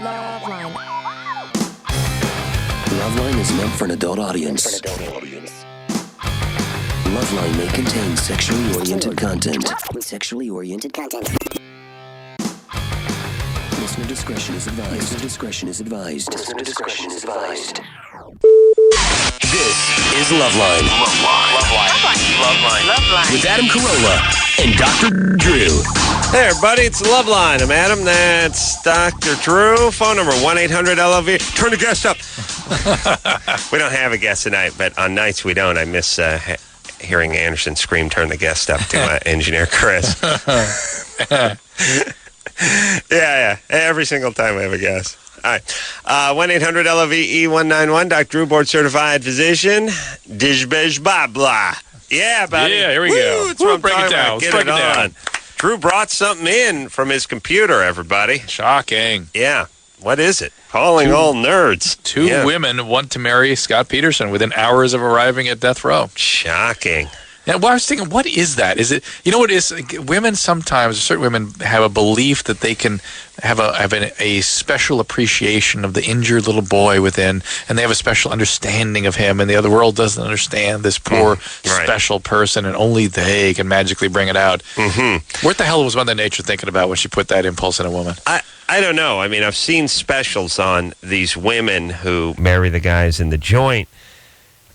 LoveLine. LoveLine is meant for an adult audience. LoveLine may contain sexually oriented content. Listener discretion is advised. This is LoveLine. LoveLine. With Adam Carolla and Dr. Drew. Hey, everybody, it's LoveLine. I'm Adam. That's Dr. Drew. Phone number 1-800-LOV. Turn the guest up. We don't have a guest tonight, but on nights we don't. I miss hearing Anderson scream, turn the guest up to engineer Chris. Yeah. Every single time we have a guest. All right. 1-800-LOVE-191. Dr. Drew, board certified physician. Dishbish blah blah. Yeah, buddy. Yeah, here we go. That's what I'm break talking it down. about. Get it on. Drew brought something in from his computer, everybody. Shocking. Yeah. What is it? Calling all nerds. Two women want to marry Scott Peterson within hours of arriving at death row. Shocking. Yeah, well, I was thinking, what is that? Is it, you know what it is? Women sometimes, certain women have a belief that they can have a special appreciation of the injured little boy within, and they have a special understanding of him, and the other world doesn't understand this poor, special person, and only they can magically bring it out. Mm-hmm. What the hell was Mother Nature thinking about when she put that impulse in a woman? I don't know. I mean, I've seen specials on these women who marry the guys in the joint.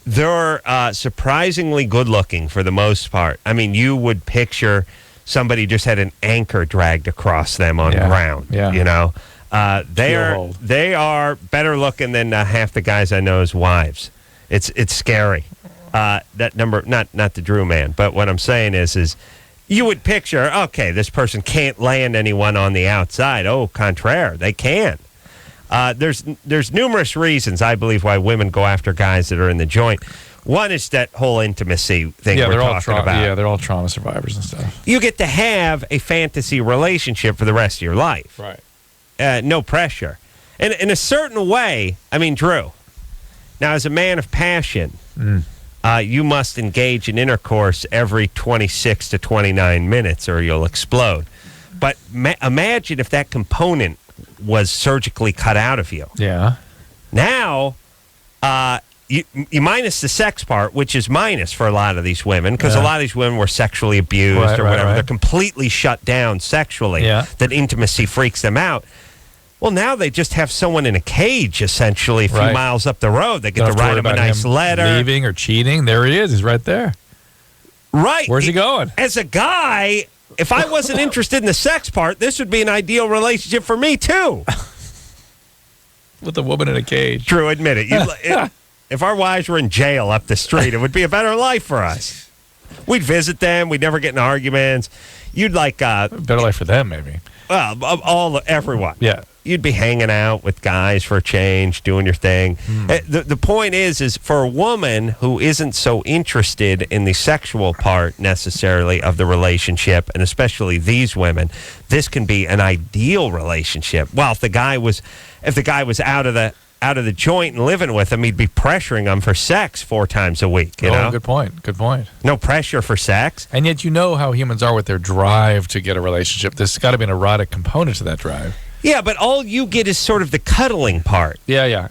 They're surprisingly good-looking for the most part. I mean, you would picture somebody just had an anchor dragged across them on ground. Yeah. You know, they are better looking than half the guys I know's wives. It's scary. That number, not the Drew man, but what I'm saying is you would picture, okay, this person can't land anyone on the outside. Au contraire, they can. There's numerous reasons, I believe, why women go after guys that are in the joint. One is that whole intimacy thing we're talking about. Yeah, they're all trauma survivors and stuff. You get to have a fantasy relationship for the rest of your life. Right. No pressure. And in a certain way, I mean, Drew, now as a man of passion, you must engage in intercourse every 26 to 29 minutes or you'll explode. But imagine if that component was surgically cut out of you. Yeah. Now, you minus the sex part, which is minus for a lot of these women, because a lot of these women were sexually abused or whatever. They're completely shut down sexually. Yeah. That intimacy freaks them out. Well, now they just have someone in a cage, essentially, a few miles up the road. They get to write him a nice letter. Leaving or cheating. There he is. He's right there. Right. Where's he going? As a guy, if I wasn't interested in the sex part, this would be an ideal relationship for me, too. With a woman in a cage. Drew, admit it. If our wives were in jail up the street, it would be a better life for us. We'd visit them. We'd never get in arguments. You'd like... better life for them, maybe. Well, everyone. Yeah. You'd be hanging out with guys for a change, doing your thing. The point is for a woman who isn't so interested in the sexual part necessarily of the relationship, and especially these women, this can be an ideal relationship. Well, if the guy was out of the joint and living with him, he'd be pressuring him for sex 4 times a week. You know? Good point. Good point. No pressure for sex. And yet you know how humans are with their drive to get a relationship. There's got to be an erotic component to that drive. Yeah, but all you get is sort of the cuddling part. Yeah.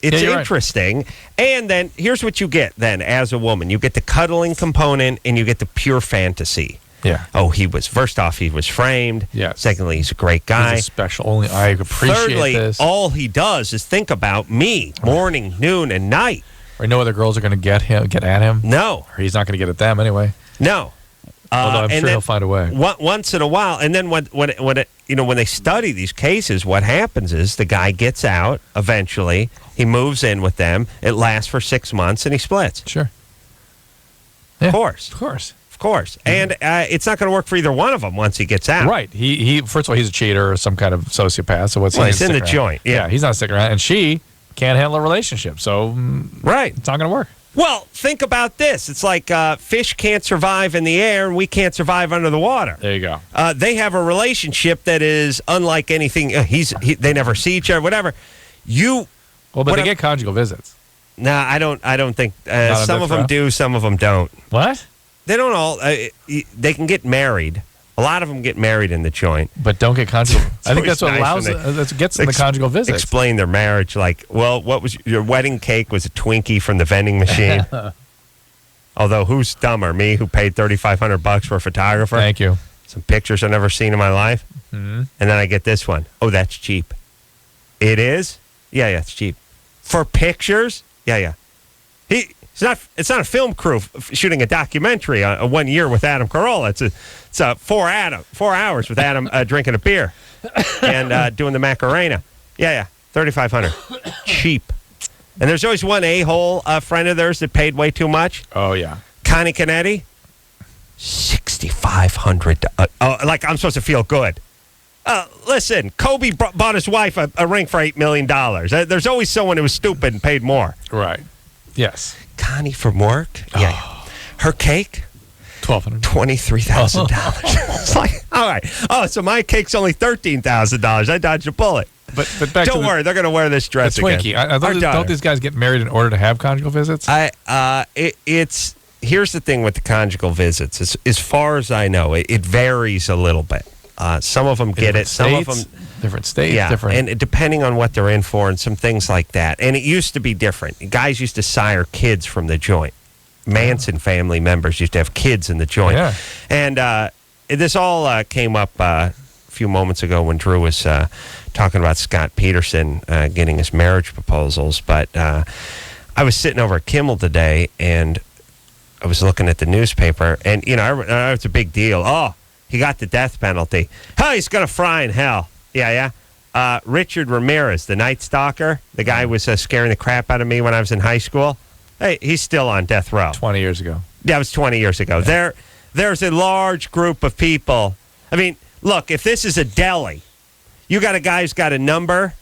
It's interesting. Right. And then here's what you get then as a woman. You get the cuddling component and you get the pure fantasy. Yeah. Oh, first off, he was framed. Yeah. Secondly, he's a great guy. He's a special. Only I appreciate Thirdly, this. all he does is think about me morning, noon, and night. Or no other girls are going to get at him. No. Or he's not going to get at them anyway. No. Although I'm sure he'll find a way. Once in a while, and then when they study these cases, what happens is the guy gets out eventually. He moves in with them. It lasts for 6 months, and he splits. Sure. Yeah, of course. Mm-hmm. And it's not going to work for either one of them once he gets out. Right. He first of all, he's a cheater or some kind of sociopath. So he's in the joint. Yeah, he's not sticking around, and she can't handle a relationship. So it's not going to work. Well, think about this. It's like fish can't survive in the air and we can't survive under the water. There you go. They have a relationship that is unlike anything. They never see each other, whatever. But they get conjugal visits. Nah, I don't think. Some of them do, some of them don't. What? They don't all. They can get married A lot of them get married in the joint. But don't get conjugal. I think always that's what nice allows. That gets them the conjugal visits. Explain their marriage, like, well, what was your wedding cake? Was a Twinkie from the vending machine. Although, who's dumber, me who paid $3,500 for a photographer? Thank you. Some pictures I've never seen in my life, and then I get this one. Oh, that's cheap. It is? Yeah, it's cheap for pictures. Yeah. It's not a film crew shooting a documentary on 1 year with Adam Carolla. It's 4 hours with Adam drinking a beer and doing the Macarena. Yeah, $3,500, cheap. And there's always one a-hole friend of theirs that paid way too much. Oh yeah, Connie Canetti, $6,500. Like I'm supposed to feel good. Listen, Kobe bought his wife a ring for $8 million. There's always someone who was stupid and paid more. Right. Yes. Connie from work. Yeah. Her cake. $23,000. It's like, all right. Oh, so my cake's only $13,000. I dodged a bullet. But back don't worry, they're going to wear this dress the Twinkie. again. Don't these guys get married in order to have conjugal visits? Here's the thing with the conjugal visits. As far as I know, it varies a little bit. Some of them get it. Some of them different states. Yeah, different. and depending on what they're in for and some things like that. And it used to be different. Guys used to sire kids from the joint. Manson family members used to have kids in the joint. Yeah. And this all came up a few moments ago when Drew was talking about Scott Peterson getting his marriage proposals. But I was sitting over at Kimmel today, and I was looking at the newspaper, and, it's a big deal. Oh, he got the death penalty. Oh, he's going to fry in hell. Yeah. Richard Ramirez, the Night Stalker, the guy who was scaring the crap out of me when I was in high school. Hey, he's still on death row. 20 years ago. That was 20 years ago. Yeah. There's a large group of people. I mean, look, if this is a deli, you got a guy who's got a number.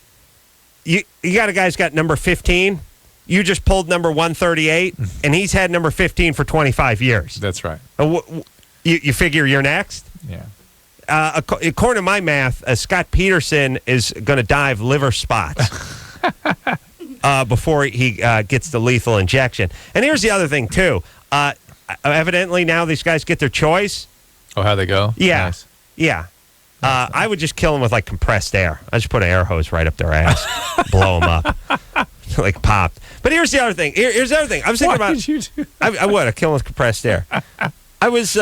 You got a guy who's got number 15. You just pulled number 138, and he's had number 15 for 25 years. That's right. You figure you're next? Yeah. According to my math, Scott Peterson is going to die of liver spots before he gets the lethal injection. And here's the other thing, too. Evidently, now these guys get their choice. Oh, how they go? Yeah. Nice. Yeah. I would just kill them with, like, compressed air. I just put an air hose right up their ass, blow them up, like popped. But here's the other thing. Here's the other thing. I was thinking Why did you do that? I would. I'd kill them with compressed air. I was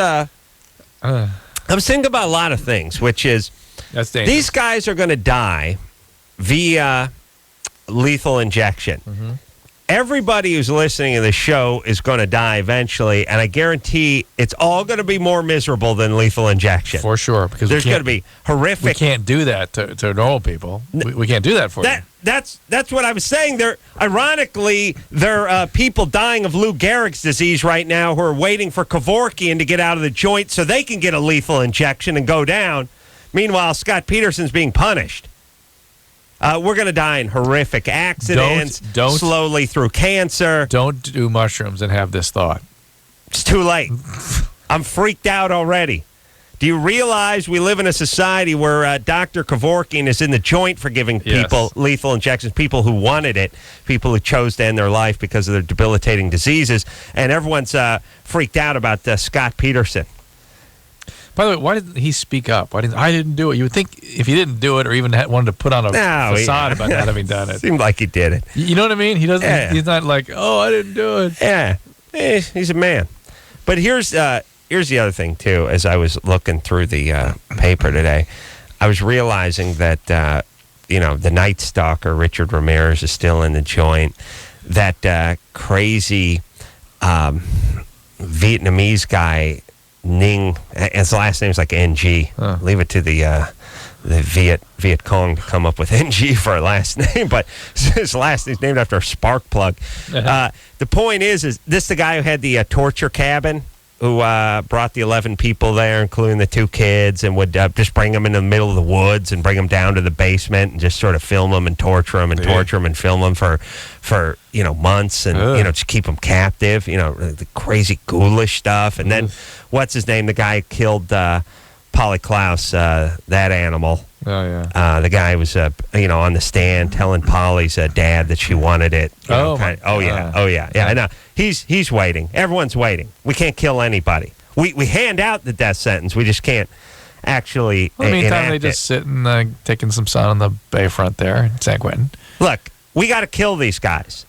thinking about a lot of things, which is that's dangerous. These guys are going to die via lethal injection. Mm-hmm. Everybody who's listening to the show is going to die eventually, and I guarantee it's all going to be more miserable than lethal injection. For sure, because there's going to be horrific. We can't do that to normal people. We can't do that for you. That's what I was saying. There are people dying of Lou Gehrig's disease right now who are waiting for Kevorkian to get out of the joint so they can get a lethal injection and go down. Meanwhile, Scott Peterson's being punished. We're going to die in horrific accidents, slowly through cancer. Don't do mushrooms and have this thought. It's too late. I'm freaked out already. Do you realize we live in a society where Dr. Kevorkian is in the joint for giving people lethal injections, people who wanted it, people who chose to end their life because of their debilitating diseases, and everyone's freaked out about Scott Peterson. By the way, why didn't he speak up? I didn't do it. You would think if he didn't do it or even wanted to put on a facade about not having done it. Seemed like he did it. You know what I mean? He doesn't. Yeah. He's not like, oh, I didn't do it. Yeah, he's a man. But here's the other thing too. As I was looking through the paper today, I was realizing that the Night Stalker Richard Ramirez is still in the joint. That crazy Vietnamese guy. Ning, his last name's like NG. Leave it to the Viet Cong to come up with NG for a last name, but his last name's named after a spark plug. The point is this the guy who had the torture cabin, who brought the 11 people there, including the 2 kids, and would just bring them in the middle of the woods and bring them down to the basement and just sort of film them and torture them and torture them and film them for months and just keep them captive. The crazy ghoulish stuff. And then what's his name? The guy who killed Polly Klaus, that animal. Oh yeah. The guy was on the stand telling Polly's dad that she wanted it. Yeah. I know. He's waiting. Everyone's waiting. We can't kill anybody. We hand out the death sentence. We just can't actually Well, in the meantime, enact they it. just sit and taking some sun on the bayfront there in San Quentin. Look, we got to kill these guys.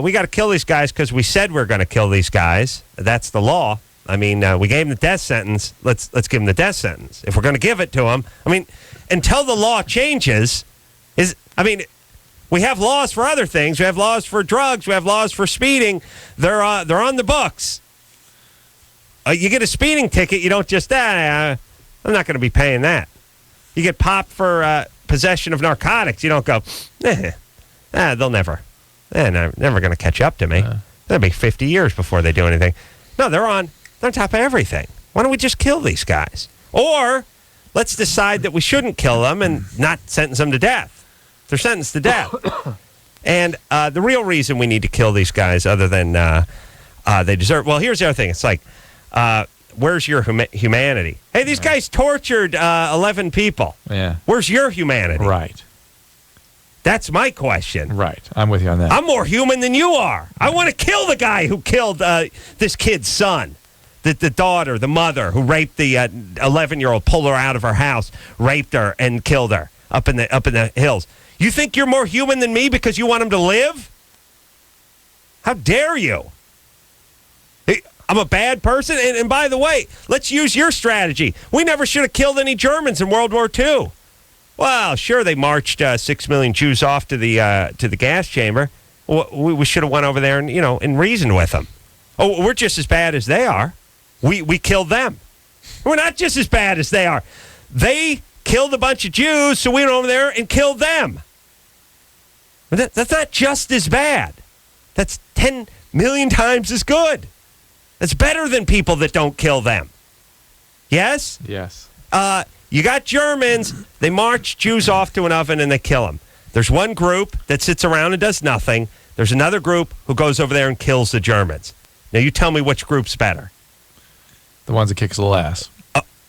We got to kill these guys because we said we're going to kill these guys. That's the law. I mean, we gave them the death sentence. Let's give them the death sentence. If we're going to give it to them, I mean, until the law changes, we have laws for other things. We have laws for drugs. We have laws for speeding. They're on the books. You get a speeding ticket, you don't just, I'm not going to be paying that. You get popped for possession of narcotics, you don't go, they'll never. They're never going to catch up to me. That'll be 50 years before they do anything. No, they're on top of everything. Why don't we just kill these guys? Or let's decide that we shouldn't kill them and not sentence them to death. They're sentenced to death. And the real reason we need to kill these guys, other than they deserve. Well, here's the other thing. It's like, where's your humanity? Hey, these guys tortured 11 people. Yeah. Where's your humanity? Right. That's my question. Right. I'm with you on that. I'm more human than you are. I want to kill the guy who killed this kid's son. The daughter, the mother who raped the 11-year-old, pulled her out of her house, raped her, and killed her up in the hills. You think you're more human than me because you want him to live? How dare you? I'm a bad person. And by the way, let's use your strategy. We never should have killed any Germans in World War II. Well, sure, they marched 6 million Jews off to the gas chamber. We should have went over there and reasoned with them. Oh, we're just as bad as they are. We killed them. We're not just as bad as they are. They killed a bunch of Jews, so we went over there and killed them. But that's not just as bad. That's 10 million times as good. That's better than people that don't kill them. Yes? Yes. You got Germans, they march Jews off to an oven and they kill them. There's one group that sits around and does nothing. There's another group who goes over there and kills the Germans. Now, you tell me which group's better. The ones that kicks a little ass.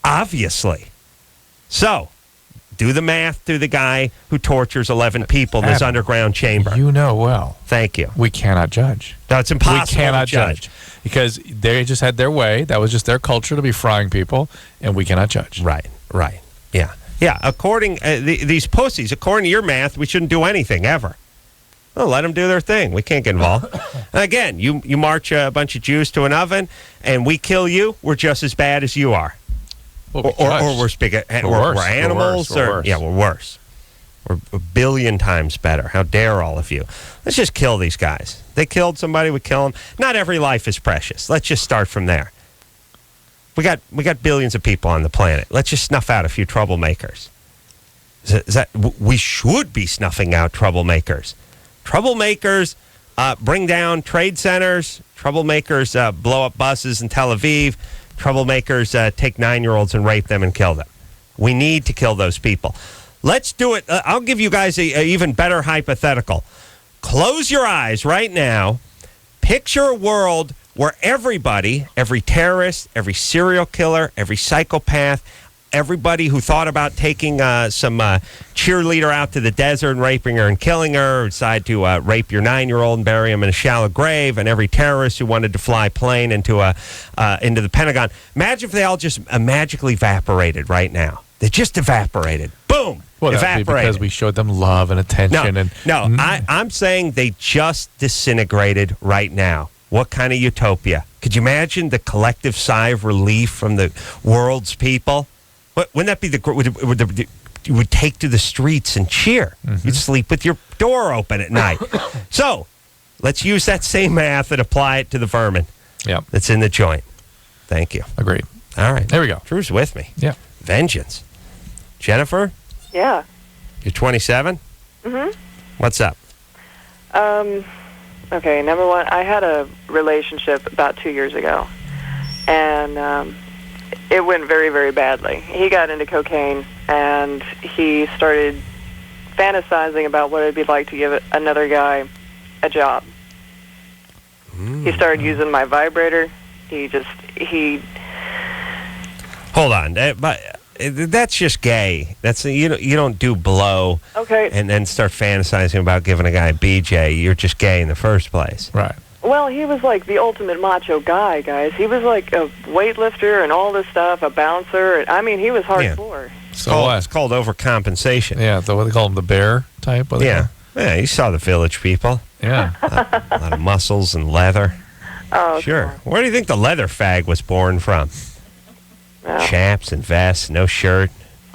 Obviously. So, do the math to the guy who tortures 11 people in this underground chamber. You know well. Thank you. We cannot judge. No, it's impossible We cannot to judge. Because they just had their way. That was just their culture to be frying people, and we cannot judge. Right. Yeah. According these pussies, according to your math, we shouldn't do anything ever. Well, let them do their thing. We can't get involved. And again, you march a bunch of Jews to an oven, and we kill you. We're just as bad as you are, We'll or we're animals, We're worse. We're worse. We're a billion times better. How dare all of you? Let's just kill these guys. They killed somebody, we kill them. Not every life is precious. Let's just start from there. We got billions of people on the planet. Let's just snuff out a few troublemakers. We should be snuffing out troublemakers. Troublemakers bring down trade centers. Troublemakers blow up buses in Tel Aviv. Troublemakers take 9-year-olds and rape them and kill them. We need to kill those people. Let's do it. I'll give you guys a even better hypothetical. Close your eyes right now. Picture a world where everybody, every terrorist, every serial killer, every psychopath, everybody who thought about taking some cheerleader out to the desert and raping her and killing her, or decide to rape your 9-year-old and bury him in a shallow grave, and every terrorist who wanted to fly a plane into the Pentagon. Imagine if they all just magically evaporated right now. They just evaporated. Boom. Well, that would be because we showed them love and attention. I'm saying they just disintegrated right now. What kind of utopia? Could you imagine the collective sigh of relief from the world's people? Wouldn't that be you would take to the streets and cheer? Mm-hmm. You'd sleep with your door open at night. So, let's use that same math and apply it to the vermin that's in the joint. Thank you. Agreed. All right. There we go. Drew's with me. Yeah. Vengeance. Jennifer? Yeah. You're 27? Mm-hmm. What's up? Okay, number one, I had a relationship about 2 years ago, and it went very, very badly. He got into cocaine, and he started fantasizing about what it'd be like to give another guy a job. He started using my vibrator. He... Hold on. That's just gay. That's you don't do blow Okay. and then start fantasizing about giving a guy a BJ. You're just gay in the first place. Right. Well, he was like the ultimate macho guy, guys. He was like a weightlifter and all this stuff, a bouncer. I mean, he was hardcore. So It's called overcompensation. Yeah, what they call him, the bear type. Yeah, you saw the Village People. Yeah. A lot of muscles and leather. Oh, Sure. Where do you think the leather fag was born from? Well, Chaps and vests, no shirt.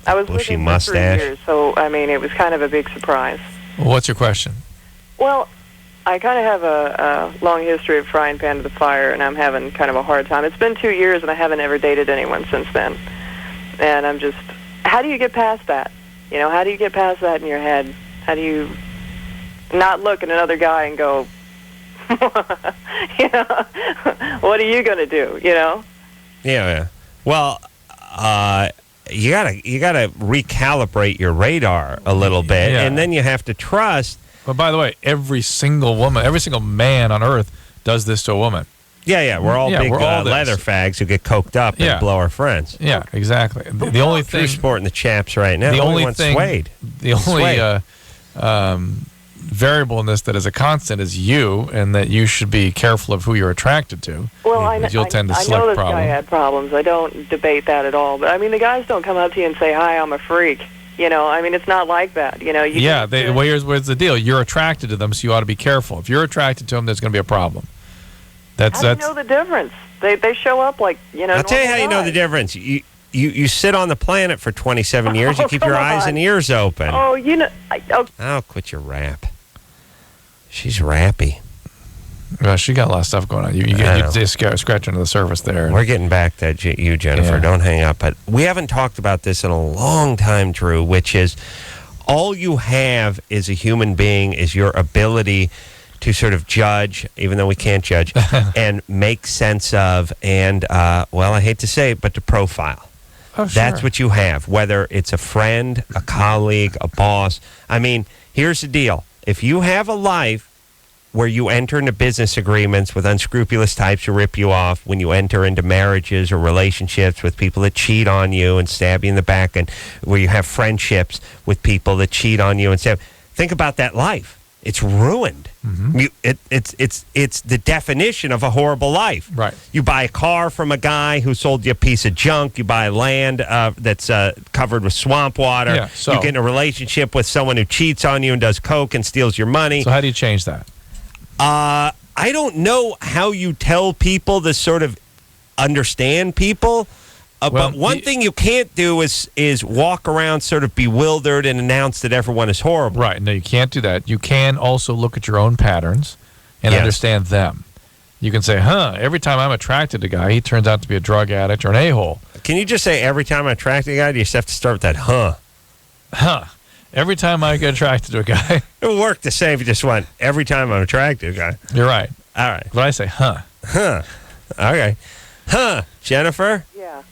I was bushy with him mustache. for 3 years, so I mean, it was kind of a big surprise. Well, what's your question? Well, I kind of have a long history of frying pan to the fire, and I'm having kind of a hard time. It's been 2 years, and I haven't ever dated anyone since then. And I'm just, how do you get past that? You know, how do you get past that in your head? How do you not look at another guy and go, you know, what are you going to do, you know? Yeah. Well, you gotta recalibrate your radar a little bit, and then you have to trust. But by the way, every single woman, every single man on earth does this to a woman. Yeah, we're all big leather fags who get coked up and blow our friends. Yeah, exactly. The only thing, true sporting the chaps right now. The only thing, Suede. The only variable in this that is a constant is you, and that you should be careful of who you're attracted to. Well, I know this guy had problems. I don't debate that at all. But I mean, the guys don't come up to you and say, "Hi, I'm a freak." You know, I mean, it's not like that. You know, here's the deal. You're attracted to them, so you ought to be careful. If you're attracted to them, there's going to be a problem. How do you know the difference? They show up like, you know. I'll tell you how you know the difference. You sit on the planet for 27 years. You keep your eyes and ears open. Oh, you know. Oh, quit your rap. She's rappy. Well, she got a lot of stuff going on. You just scratch under the surface there. We're getting back to you, Jennifer. Yeah. Don't hang up. But we haven't talked about this in a long time, Drew, which is all you have as a human being is your ability to sort of judge, even though we can't judge, and make sense of, and, well, I hate to say it, but to profile. Oh, sure. That's what you have, whether it's a friend, a colleague, a boss. I mean, here's the deal. If you have a life where you enter into business agreements with unscrupulous types who rip you off, when you enter into marriages or relationships with people that cheat on you and stab you in the back, and where you have friendships with people that cheat on you and stab, think about that life. It's ruined. Mm-hmm. It's the definition of a horrible life. Right. You buy a car from a guy who sold you a piece of junk. You buy land that's covered with swamp water. Yeah, so you get in a relationship with someone who cheats on you and does coke and steals your money. So how do you change that? I don't know how you tell people to sort of understand people. But one thing you can't do is walk around sort of bewildered and announce that everyone is horrible. Right. No, you can't do that. You can also look at your own patterns and understand them. You can say, every time I'm attracted to a guy, he turns out to be a drug addict or an a-hole. Can you just say every time I'm attracted to a guy, do you just have to start with that, Every time I get attracted to a guy. It would work the same if you just went, every time I'm attracted to a guy. You're right. All right. But I say, Okay. Jennifer? Yeah.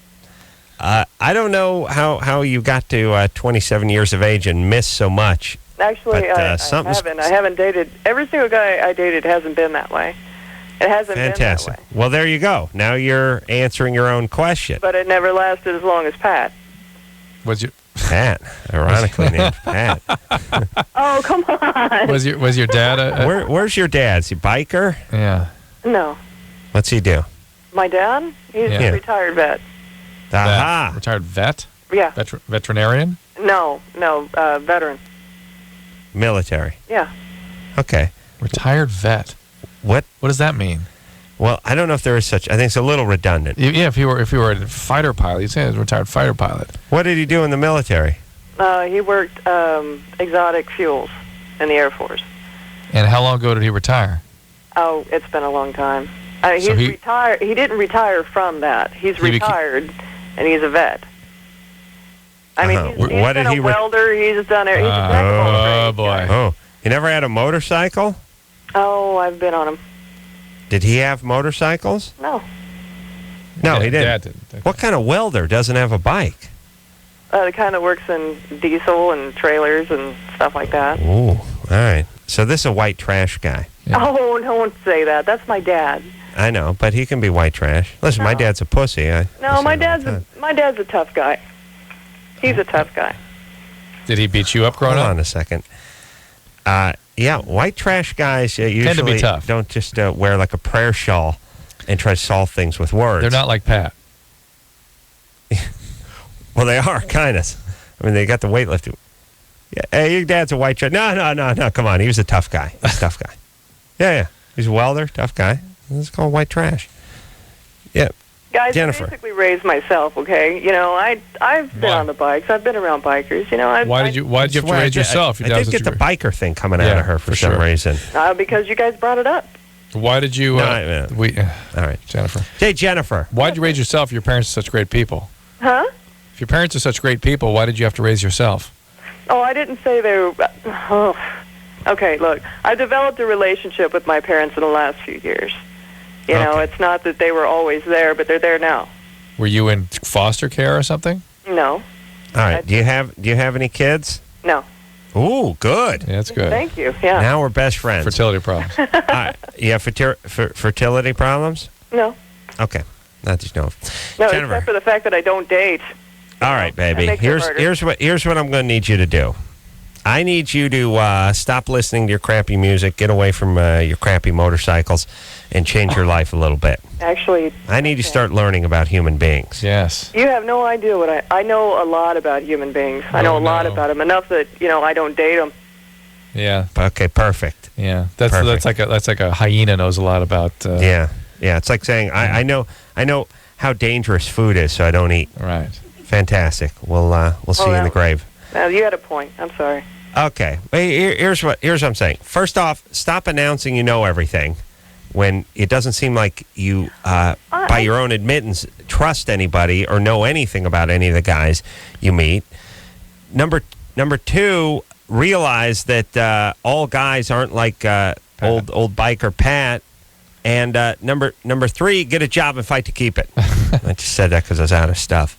I don't know how you got to 27 years of age and miss so much. Actually, but, I haven't dated. Every single guy I dated hasn't been that way. It hasn't Fantastic. been that way. Well, there you go. Now you're answering your own question. But it never lasted as long as Pat. Was your Pat? Ironically named Pat. Oh, come on. Was your dad? Where's your dad? Is he a biker? Yeah. No. What's he do? My dad? He's a retired vet. Aha. Retired vet? Yeah. Veterinarian? No, veteran. Military. Yeah. Okay. Retired vet. What does that mean? Well, I don't know if there is such. I think it's a little redundant. Yeah, if he were a fighter pilot, you'd say he's a retired fighter pilot. What did he do in the military? He worked exotic fuels in the Air Force. And how long ago did he retire? Oh, it's been a long time. He's retired. He didn't retire from that. He's retired, and he's a vet. I mean, he's been a welder. He's done it. He's a jack of all trades. Oh, boy. Oh, he never had a motorcycle? Oh, I've been on him. Did he have motorcycles? No. No, he didn't. Dad didn't. What kind of welder doesn't have a bike? The kind that works in diesel and trailers and stuff like that. Ooh, all right. So this is a white trash guy. Yeah. Oh, no one say that. That's my dad. I know, but he can be white trash. Listen, my dad's a pussy. My dad's a tough guy. He's a tough guy. Did he beat you up growing up? Hold on a second. Yeah, white trash guys usually tough. don't just wear like a prayer shawl and try to solve things with words. They're not like Pat. Well, they are, kind of. I mean, they got the weightlifting. Yeah, hey, your dad's a white trash. No. Come on. He was a tough guy. He's a tough guy. Yeah. He's a welder, tough guy. It's called white trash. Yeah. Guys, Jennifer. I basically raised myself, okay? You know, I've been on the bikes. I've been around bikers. You know, Why did you have to raise yourself? I did get the biker thing coming out of her for some reason. Because you guys brought it up. Why did you... all right. Jennifer. Hey, Jennifer. Why did you raise yourself if your parents are such great people? Huh? If your parents are such great people, why did you have to raise yourself? Oh, I didn't say they were... Oh. Okay, look. I developed a relationship with my parents in the last few years. You know, it's not that they were always there, but they're there now. Were you in foster care or something? No. All right. Do you have any kids? No. Ooh, good. Yeah, that's good. Thank you. Yeah. Now we're best friends. Fertility problems. All right. You have fertility problems? No. Okay. Not just know. No, Jennifer. except for the fact that I don't date. All right, baby. That makes it harder. Here's what I'm going to need you to do. I need you to stop listening to your crappy music, get away from your crappy motorcycles, and change your life a little bit. Actually, I need you to start learning about human beings. Yes. you have no idea what I know a lot about human beings. I know a lot about them, enough that, you know, I don't date them. Yeah. Okay, perfect. Yeah. That's like a hyena knows a lot about. Yeah. It's like saying I know how dangerous food is, so I don't eat. Right. Fantastic. We'll see you in the grave. Well, you had a point. I'm sorry. Okay. Here's what I'm saying. First off, stop announcing you know everything when it doesn't seem like you, by your own admittance, trust anybody or know anything about any of the guys you meet. Number two, realize that all guys aren't like old biker Pat. And number three, get a job and fight to keep it. I just said that because I was out of stuff.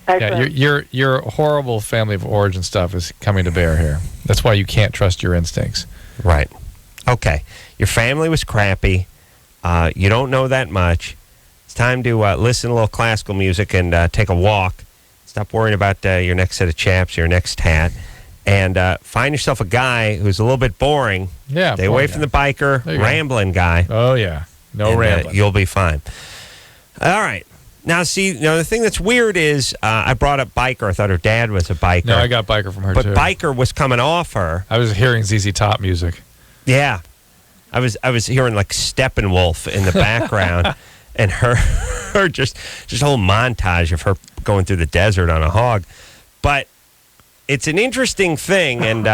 Yeah, your horrible family of origin stuff is coming to bear here. That's why you can't trust your instincts. Right. Okay. Your family was crappy. You don't know that much. It's time to listen to a little classical music and take a walk. Stop worrying about your next set of chaps, your next hat, and find yourself a guy who's a little bit boring. Yeah. Stay away from the biker, rambling guy. Oh, yeah. No rambling. You'll be fine. All right. Now, see, the thing that's weird is I brought up biker. I thought her dad was a biker. No, I got biker from her, but too. But biker was coming off her. I was hearing ZZ Top music. Yeah. I was hearing, like, Steppenwolf in the background and her just a whole montage of her going through the desert on a hog. But it's an interesting thing, and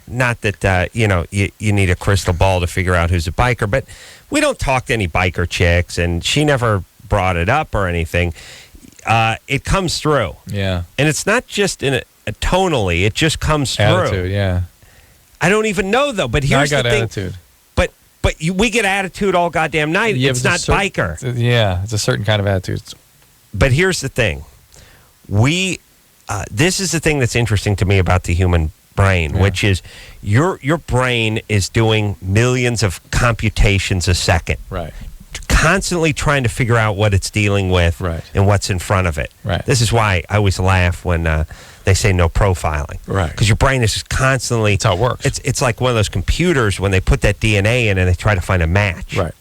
not that, you need a crystal ball to figure out who's a biker, but we don't talk to any biker chicks, and she never brought it up or anything. It comes through. Yeah. And it's not just in a tonally, it just comes through. Attitude, yeah. I don't even know, though, but here's the thing. I got attitude. But we get attitude all goddamn night. Yeah, it's not biker. Yeah, it's a certain kind of attitude. But here's the thing. This is the thing that's interesting to me about the human brain, which is your brain is doing millions of computations a second. Right. Constantly trying to figure out what it's dealing with and what's in front of it. Right. This is why I always laugh when they say no profiling. Right. Because your brain is just constantly... That's how it works. It's like one of those computers when they put that DNA in and they try to find a match. Right.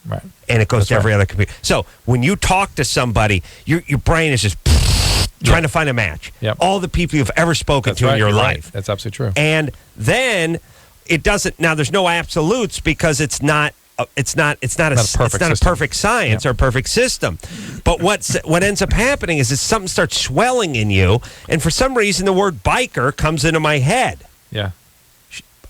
And it goes to every other computer. So when you talk to somebody, your brain is just trying to find a match. Yep. All the people you've ever spoken to in your life. Right. That's absolutely true. And then it doesn't... Now, there's no absolutes because it's not a perfect science or a perfect system. But what ends up happening is that something starts swelling in you, and for some reason the word biker comes into my head. Yeah.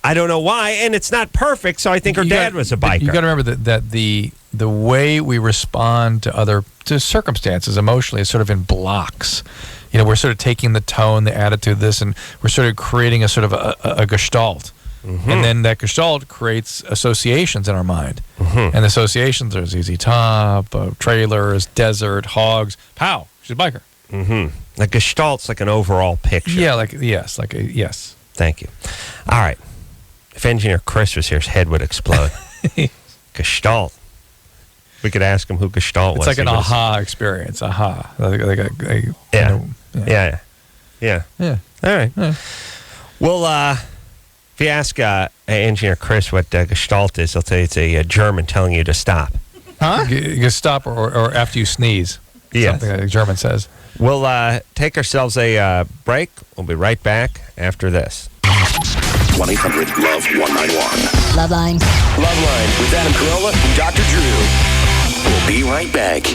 I don't know why, and it's not perfect, so I think her dad was a biker. You got to remember that the way we respond to circumstances emotionally is sort of in blocks. We're sort of taking the tone, the attitude, this, and we're sort of creating a sort of a gestalt. Mm-hmm. And then that gestalt creates associations in our mind. Mm-hmm. And the associations are ZZ Top, trailers, desert, hogs. Pow, she's a biker. Mm-hmm. The gestalt's like an overall picture. Yeah, yes. Thank you. All right. If Engineer Chris was here, his head would explode. Gestalt. We could ask him who Gestalt was. It's like an aha experience. Aha. Yeah. All right. Yeah. Well, If you ask Engineer Chris what Gestalt is, he'll tell you it's a German telling you to stop. Huh? You stop or after you sneeze. Yes. Something like German says. We'll take ourselves a break. We'll be right back after this. 1-800-LOVE-191. LoveLine. LoveLine with Adam Carolla and Dr. Drew. We'll be right back.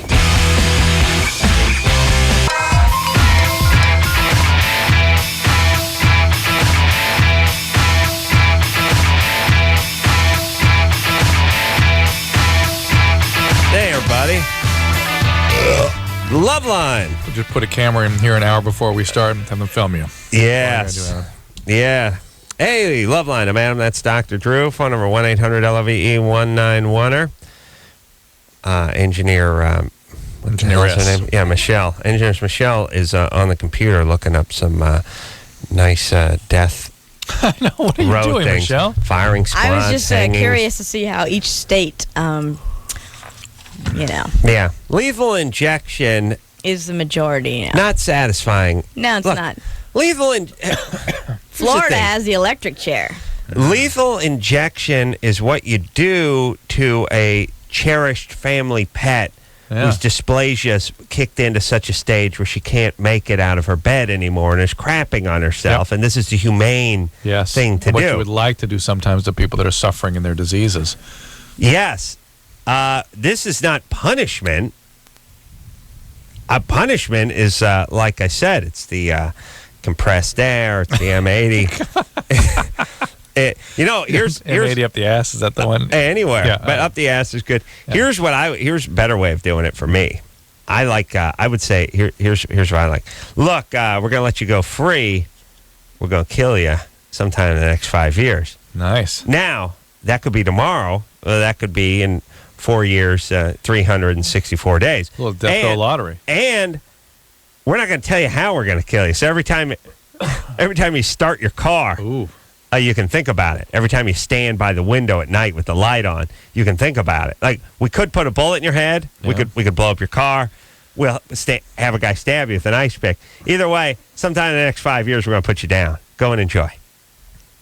Hey, everybody. LoveLine. We'll just put a camera in here an hour before we start and have them film you. Yes. Yeah. Hey, LoveLine. I'm Adam. That's Dr. Drew. Phone number 1-800-LOVE-191. Engineer. Engineer what's her S. name? Yeah, Michelle. Engineer Michelle is on the computer looking up some nice death I know. What are you road doing, things. Michelle? Firing squads. I was just hangings. curious to see how each state, Yeah. Lethal injection, is the majority. not satisfying. No, it's Look, not. Lethal Florida has the electric chair. Lethal injection is what you do to a cherished family pet whose dysplasia's kicked into such a stage where she can't make it out of her bed anymore and is crapping on herself. And this is the humane thing to what do. you would like to do sometimes to people that are suffering in their diseases. Yes. This is not punishment. Punishment is, like I said, it's the compressed air, it's the M80. Here's M80 up the ass, is that the one? Anywhere, Yeah, but up the ass is good. Yeah. Here's a better way of doing it for me. I like. I would say here's what I like. Look, we're gonna let you go free. We're gonna kill you sometime in the next 5 years. Nice. Now that could be tomorrow. That could be in 4 years, 364 days. A little death row lottery. And we're not going to tell you how we're going to kill you. So every time you start your car, you can think about it. Every time you stand by the window at night with the light on, you can think about it. Like, we could put a bullet in your head. Yeah. We could blow up your car. We'll have a guy stab you with an ice pick. Either way, sometime in the next 5 years, we're going to put you down. Go and enjoy.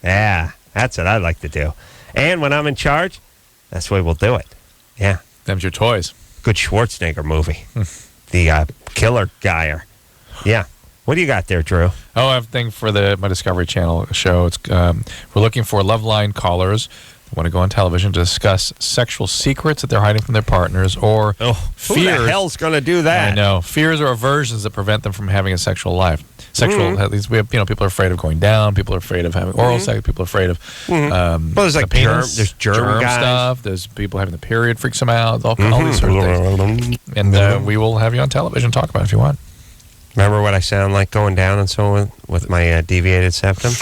Yeah, that's what I'd like to do. And when I'm in charge, that's the way we'll do it. Yeah. Them's your toys. Good Schwarzenegger movie. The killer guyer. Yeah. What do you got there, Drew? Oh, I have a thing for my Discovery Channel show. It's we're looking for LoveLine callers who want to go on television to discuss sexual secrets that they're hiding from their partners or Who the hell's going to do that? I know. Fears or aversions that prevent them from having a sexual life. At least we have, people are afraid of going down. People are afraid of having oral sex. People are afraid of well, there's like there's germ guys. stuff. There's people having the period freaks them out. All these sort of things. And we will have you on television talk about it if you want. Remember what I sound like going down and so on with my deviated septum?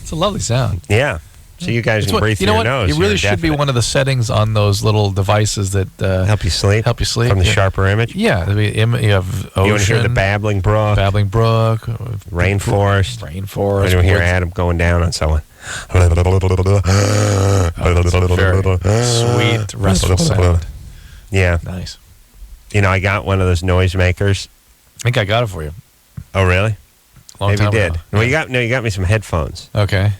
It's a lovely sound. Yeah. So you guys can breathe through your nose. It really should be one of the settings on those little devices that help you sleep. From the sharper image. Yeah, you have ocean. You want to hear the babbling brook, rainforest. I want to hear Adam going down on someone. Very sweet, restful sound. Yeah. Nice. I got one of those noisemakers. I think I got it for you. Oh, really? Long Maybe time you did. ago. Well, you got me some headphones. Okay.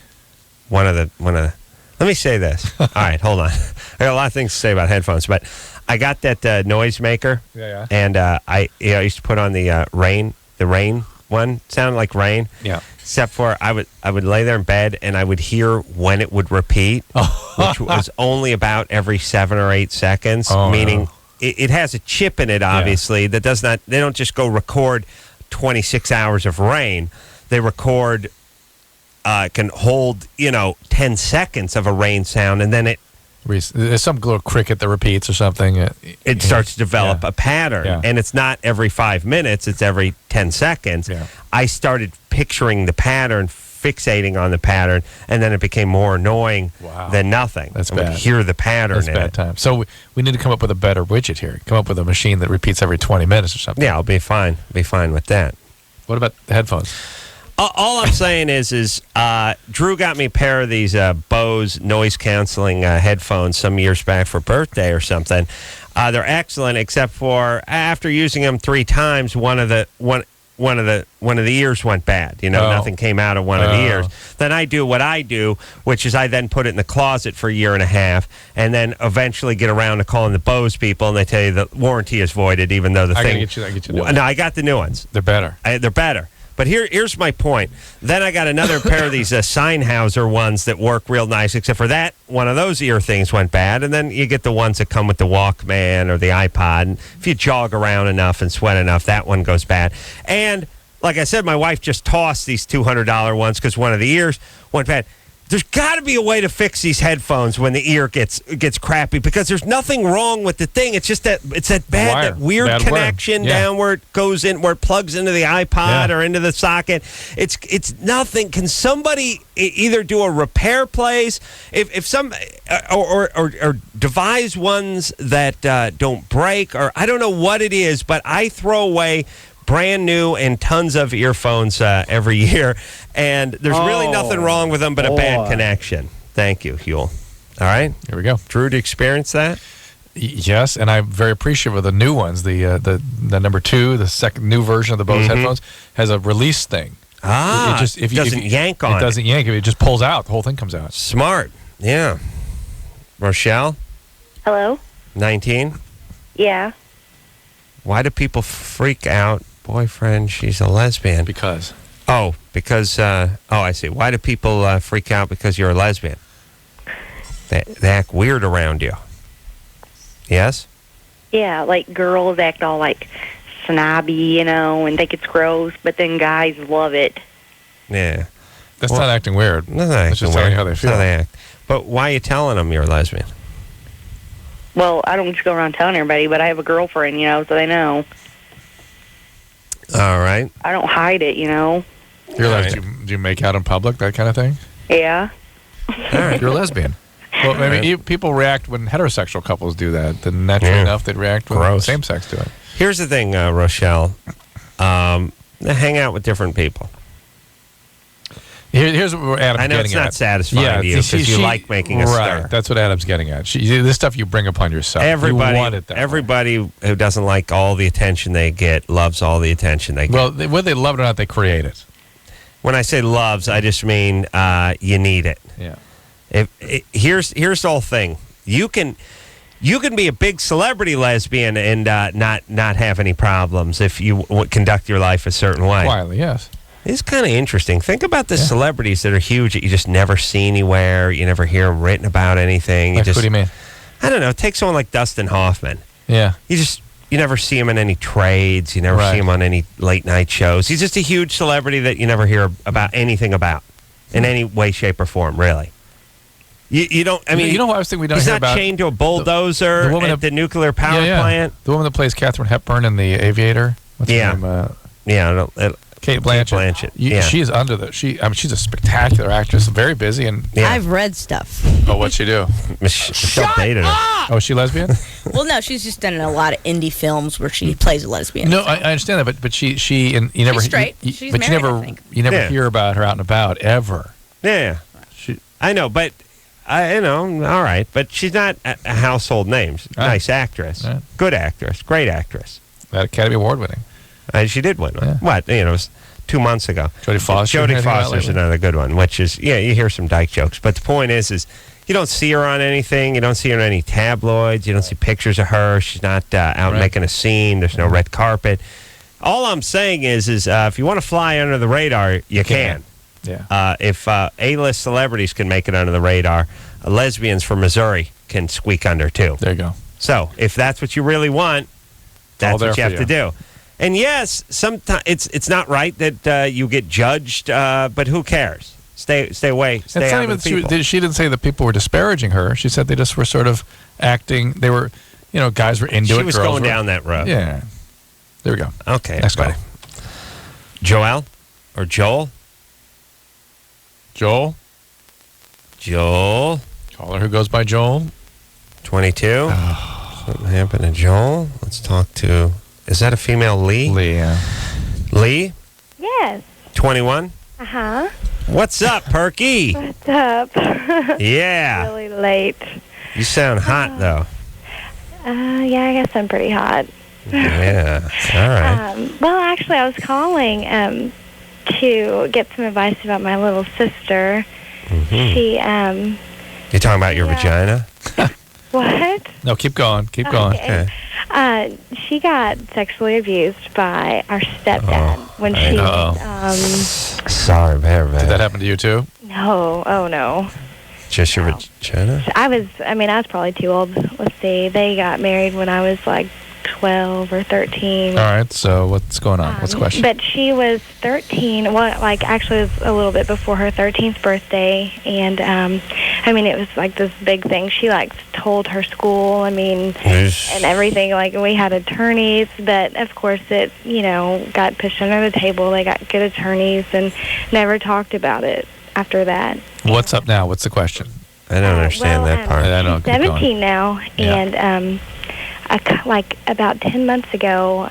One of the. Let me say this. All right, hold on. I got a lot of things to say about headphones, but I got that noisemaker. Yeah. And I used to put on the rain one. Sounded like rain. Yeah. Except for I would lay there in bed and I would hear when it would repeat, which was only about every 7 or 8 seconds. Meaning it has a chip in it, obviously, that does not. They don't just go record 26 hours of rain. They record. Can hold 10 seconds of a rain sound, and then there's some little cricket that repeats or something. It starts to develop a pattern, and it's not every 5 minutes; it's every 10 seconds. Yeah. I started picturing the pattern, fixating on the pattern, and then it became more annoying than nothing. That's I bad. would hear the pattern. That's bad time. So we need to come up with a better widget here. Come up with a machine that repeats every 20 minutes or something. Yeah, I'll be fine. Be fine with that. What about the headphones? All I'm saying is Drew got me a pair of these Bose noise canceling headphones some years back for birthday or something. They're excellent, except for after using them 3 times, one of the ears went bad. Nothing came out of one of the ears. Then I do what I do, which is I then put it in the closet for a year and a half, and then eventually get around to calling the Bose people, and they tell you the warranty is voided, even though the thing. I get you. No, I got the new ones. They're better. They're better. But here's my point. Then I got another pair of these Sennheiser ones that work real nice, except for that, one of those ear things went bad. And then you get the ones that come with the Walkman or the iPod. And if you jog around enough and sweat enough, that one goes bad. And like I said, my wife just tossed these $200 ones because one of the ears went bad. There's got to be a way to fix these headphones when the ear gets crappy, because there's nothing wrong with the thing. It's just that it's that weird connection down where it goes in, where it plugs into the iPod or into the socket. It's nothing. Can somebody either do a repair place, if some or devise ones that don't break, or I don't know what it is, but I throw away brand new and tons of earphones every year, and there's really nothing wrong with them but a bad connection. Thank you, Huel. All right, here we go. Drew, to experience that? Yes, and I'm very appreciative of the new ones. The number 2, the second new version of the Bose headphones has a release thing. It doesn't yank on it. It doesn't yank. It just pulls out. The whole thing comes out. Smart. Yeah. Rochelle? Hello? 19? Yeah. Why do people freak out? Boyfriend, she's a lesbian. Because? I see. Why do people freak out because you're a lesbian? They act weird around you. Yes? Yeah, like girls act all like snobby, and think it's gross, but then guys love it. Yeah. That's not acting weird. That's not That's acting just weird. telling you how they feel. That's how they act. But why are you telling them you're a lesbian? Well, I don't just go around telling everybody, but I have a girlfriend, so they know. All right. I don't hide it, You're do you make out in public, that kind of thing? Yeah. All right. You're a lesbian. Well, maybe people react when heterosexual couples do that. Then naturally enough, they'd react when same-sex do it. Here's the thing, Rochelle. Hang out with different people. Here's what Adam's getting at. I know it's not satisfying to you because you like making a stir. Right, that's what Adam's getting at. This stuff you bring upon yourself. Everybody who doesn't like all the attention they get loves all the attention they get. Well, whether they love it or not, they create it. When I say loves, I just mean you need it. Yeah. Here's the whole thing. You can be a big celebrity lesbian and not have any problems if you conduct your life a certain way. Quietly, yes. It's kind of interesting. Think about the celebrities that are huge that you just never see anywhere. You never hear them written about anything. What do you mean? I don't know. Take someone like Dustin Hoffman. Yeah. You never see him in any trades. You never see him on any late night shows. He's just a huge celebrity that you never hear about anything about in any way, shape, or form, really. You don't, I mean... You know what I was thinking we don't hear about? He's not chained to a bulldozer at the nuclear power plant. The woman that plays Katharine Hepburn in The Aviator. What's her name? Kate Blanchett. She is under she's a spectacular actress, very busy, and I've read stuff. Oh, what'd she do? Michelle dated her. Oh, is she lesbian? Well, no, she's just done in a lot of indie films where she plays a lesbian. No, I understand that, but she and you never she's straight. She's but married, you never hear about her out and about ever. Yeah, I know, but all right, but she's not a household name. She's a nice actress, good actress, great actress. That Academy Award winning. She did win one. Yeah. What? It was 2 months ago. Jodie Foster. Jodie Foster's another good one, which is, you hear some dyke jokes. But the point is you don't see her on anything. You don't see her in any tabloids. You don't see pictures of her. She's not out making a scene. There's no red carpet. All I'm saying is if you want to fly under the radar, you can. Yeah. If A-list celebrities can make it under the radar, lesbians from Missouri can squeak under, too. There you go. So if that's what you really want, that's what you have to do. And yes, sometimes it's not right that you get judged, but who cares? Stay away. Stay out of the people. She didn't say that people were disparaging her. She said they just were sort of acting. They were, guys were into it. She was going down that road. Yeah. There we go. Okay. Next call. Joel or Joel? Joel. Caller who goes by Joel. 22. Something happened to Joel. Let's talk to... Is that a female Lee? Lee, yeah. Lee? Yes. 21? Uh-huh. What's up, Perky? What's up? Yeah. Really late. You sound hot, though. Yeah, I guess I'm pretty hot. Yeah. All right. Well, actually, I was calling to get some advice about my little sister. She, You talking about your vagina? what? No, keep going. Keep going. Okay. She got sexually abused by our stepdad when she was, Sorry, very bad. Did that happen to you too? no, oh no. Just your vagina? I was probably too old. Let's see, they got married when I was like 12 or 13. All right. So what's going on? What's the question? But she was 13. Well, like actually, it was a little bit before her 13th birthday, and it was like this big thing. She like told her school. And everything. Like we had attorneys, but of course it got pushed under the table. They got good attorneys and never talked about it after that. What's up now? What's the question? I don't understand that part. I don't. She's 17 now, and like about 10 months ago,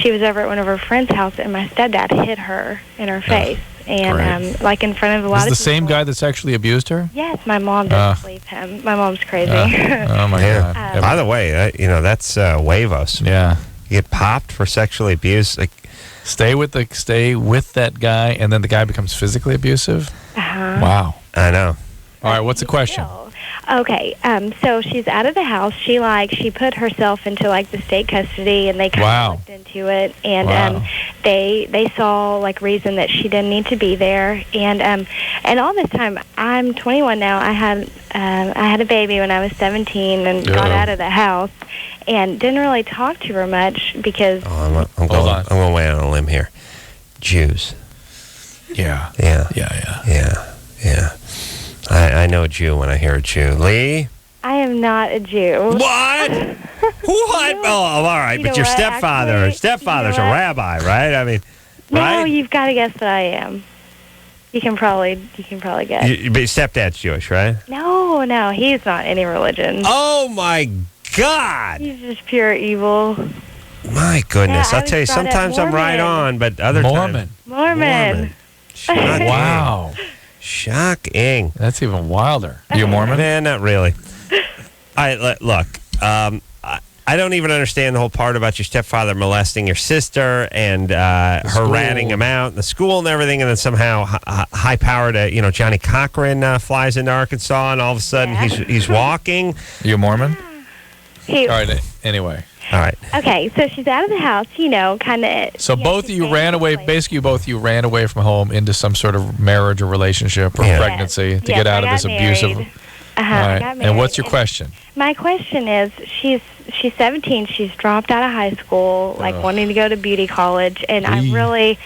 she was over at one of her friend's house, and my stepdad hit her in her face, and like in front of a lot of people. Is the same guy that's actually abused her? Yes, my mom doesn't believe him. My mom's crazy. Oh my God! By the way, that's huevos. Yeah. You get popped for sexually abuse. Like, stay with that guy, and then the guy becomes physically abusive. Wow. I know. All right. What's the question? Okay, so she's out of the house. She put herself into like the state custody, and they kind of looked into it, and they saw like reason that she didn't need to be there, and all this time I'm 21 now. I had a baby when I was 17 and got out of the house, and didn't really talk to her much because. I'm going to weigh on a limb here. Jews. Yeah. I know a Jew when I hear a Jew. Lee? I am not a Jew. What? What? Oh, all right. But your stepfather's a rabbi, right? I mean, right? No, you've got to guess that I am. You can probably guess. But your stepdad's Jewish, right? No, he's not any religion. Oh my God! He's just pure evil. My goodness, Yeah, I'll tell you. Sometimes I'm right on, but other times Mormon. Wow. Shocking. That's even wilder. You a Mormon? Man, not really. Look, I don't even understand the whole part about your stepfather molesting your sister and her ratting him out in the school and everything, and then somehow high-powered, Johnny Cochran flies into Arkansas, and all of a sudden he's walking. You a Mormon? All right. Anyway. All right. Okay, so she's out of the house, kind of. So both of you ran away. Basically, both of you ran away from home into some sort of marriage or relationship or pregnancy to get out of this abusive. Right. I got married. And what's your question? My question is, she's 17. She's dropped out of high school, wanting to go to beauty college, and I really.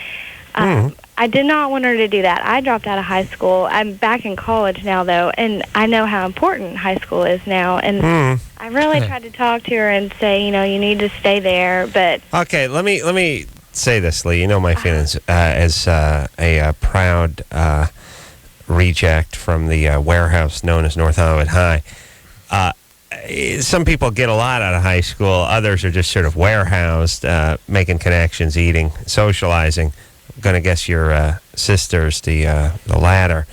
I did not want her to do that. I dropped out of high school. I'm back in college now, though, and I know how important high school is now. And I really tried to talk to her and say, you need to stay there. But okay, let me say this, Lee. You know my feelings as a proud reject from the warehouse known as North Hollywood High. Some people get a lot out of high school. Others are just sort of warehoused, making connections, eating, socializing. Going to guess your sister's the latter.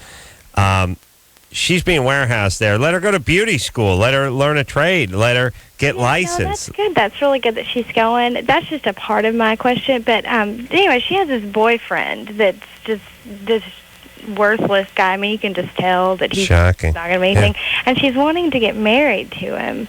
She's being warehoused there. Let her go to beauty school. Let her learn a trade. Let her get licensed. No, that's good. That's really good that she's going. That's just a part of my question. But anyway, she has this boyfriend that's just this worthless guy. I mean, you can just tell that he's not going to be anything. Yeah. And she's wanting to get married to him.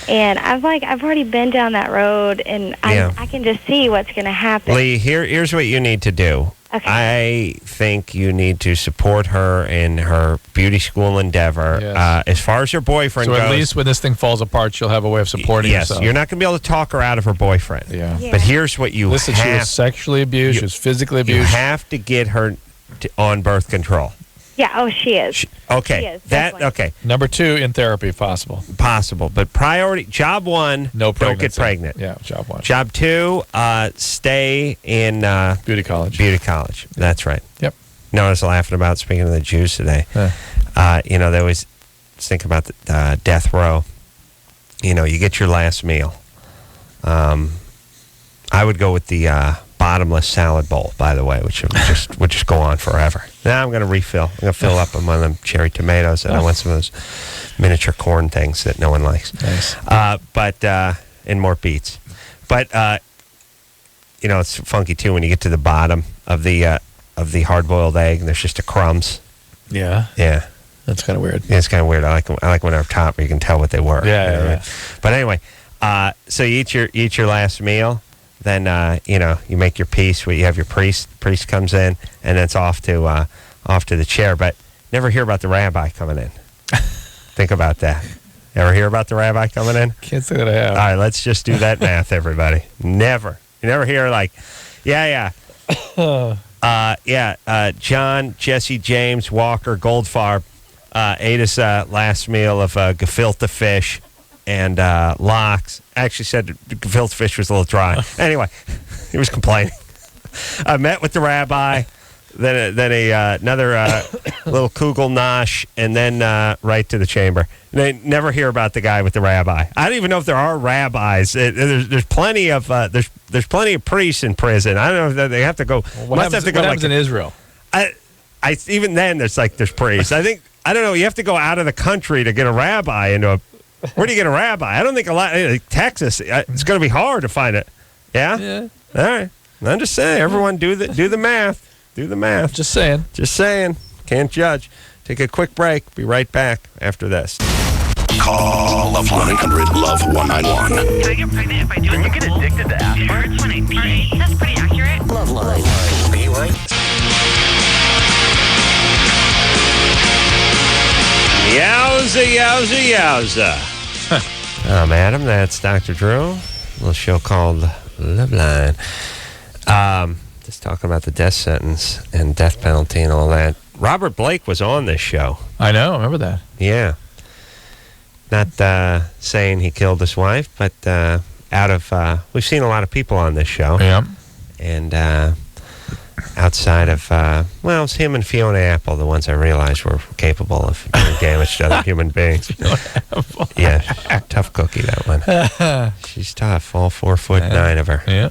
And I've already been down that road, and I can just see what's going to happen. Lee, here's what you need to do. Okay. I think you need to support her in her beauty school endeavor. Yes. As far as her boyfriend goes. So at least when this thing falls apart, she'll have a way of supporting herself. Yes, you're not going to be able to talk her out of her boyfriend. Yeah. But here's what you Listen, she was sexually abused. She was physically abused. You have to get her on birth control. Yeah, she is. Okay. She is, okay. Number 2, in therapy, if possible. Possible. But priority, job 1, don't get pregnant. Yeah, job 1. Job 2, stay in beauty college. Beauty college. That's right. Yep. No, I was laughing about, speaking of the Jews today. They always think about the death row. You get your last meal. I would go with the bottomless salad bowl, by the way, which would just go on forever. Now I'm going to refill. I'm going to fill up on one of them cherry tomatoes, and I want some of those miniature corn things that no one likes. Nice. And more beets. But it's funky too when you get to the bottom of the hard-boiled egg, and there's just the crumbs. Yeah. Yeah. That's kind of weird. Yeah, it's kind of weird. I like when they're up top where you can tell what they were. Yeah. But anyway, so you eat your last meal, then you make your peace. Where you have your priest comes in, and then it's off to the chair. But never hear about the rabbi coming in. Think about that. Ever hear about the rabbi coming in? Can't say that I have. All right, let's just do that math, everybody. Never. You never hear John, Jesse, James, Walker, Goldfarb ate his last meal of gefilte fish and lox. Actually said the gefilte fish was a little dry. Anyway, he was complaining. I met with the rabbi, then another little kugel nosh, and then right to the chamber. They never hear about the guy with the rabbi. I don't even know if there are rabbis. There's plenty of there's plenty of priests in prison. I don't know if they have to go. What happens in Israel? Even then there's priests. I don't know. You have to go out of the country to get a rabbi into a. Where do you get a rabbi? I don't think Texas. It's going to be hard to find it. Yeah. Yeah. All right. I'm just saying. Everyone do the math. Do the math. Just saying. Can't judge. Take a quick break. Be right back after this. Call Love 1-800-LOVE-191. Can I get pregnant if I do it? You get addicted to aspirin? Sure, it's 1-800. That's pretty accurate. LoveLine. Be right. Yowza. I'm Adam. That's Dr. Drew. A little show called LoveLine. Just talking about the death sentence and death penalty and all that. Robert Blake was on this show. I know. I remember that. Yeah. Not saying he killed his wife, but we've seen a lot of people on this show. Yeah. And outside of, it's him and Fiona Apple, the ones I realized were capable of doing damage to other human beings. Yeah, tough cookie, that one. She's tough, all 4'9" of her. Yeah.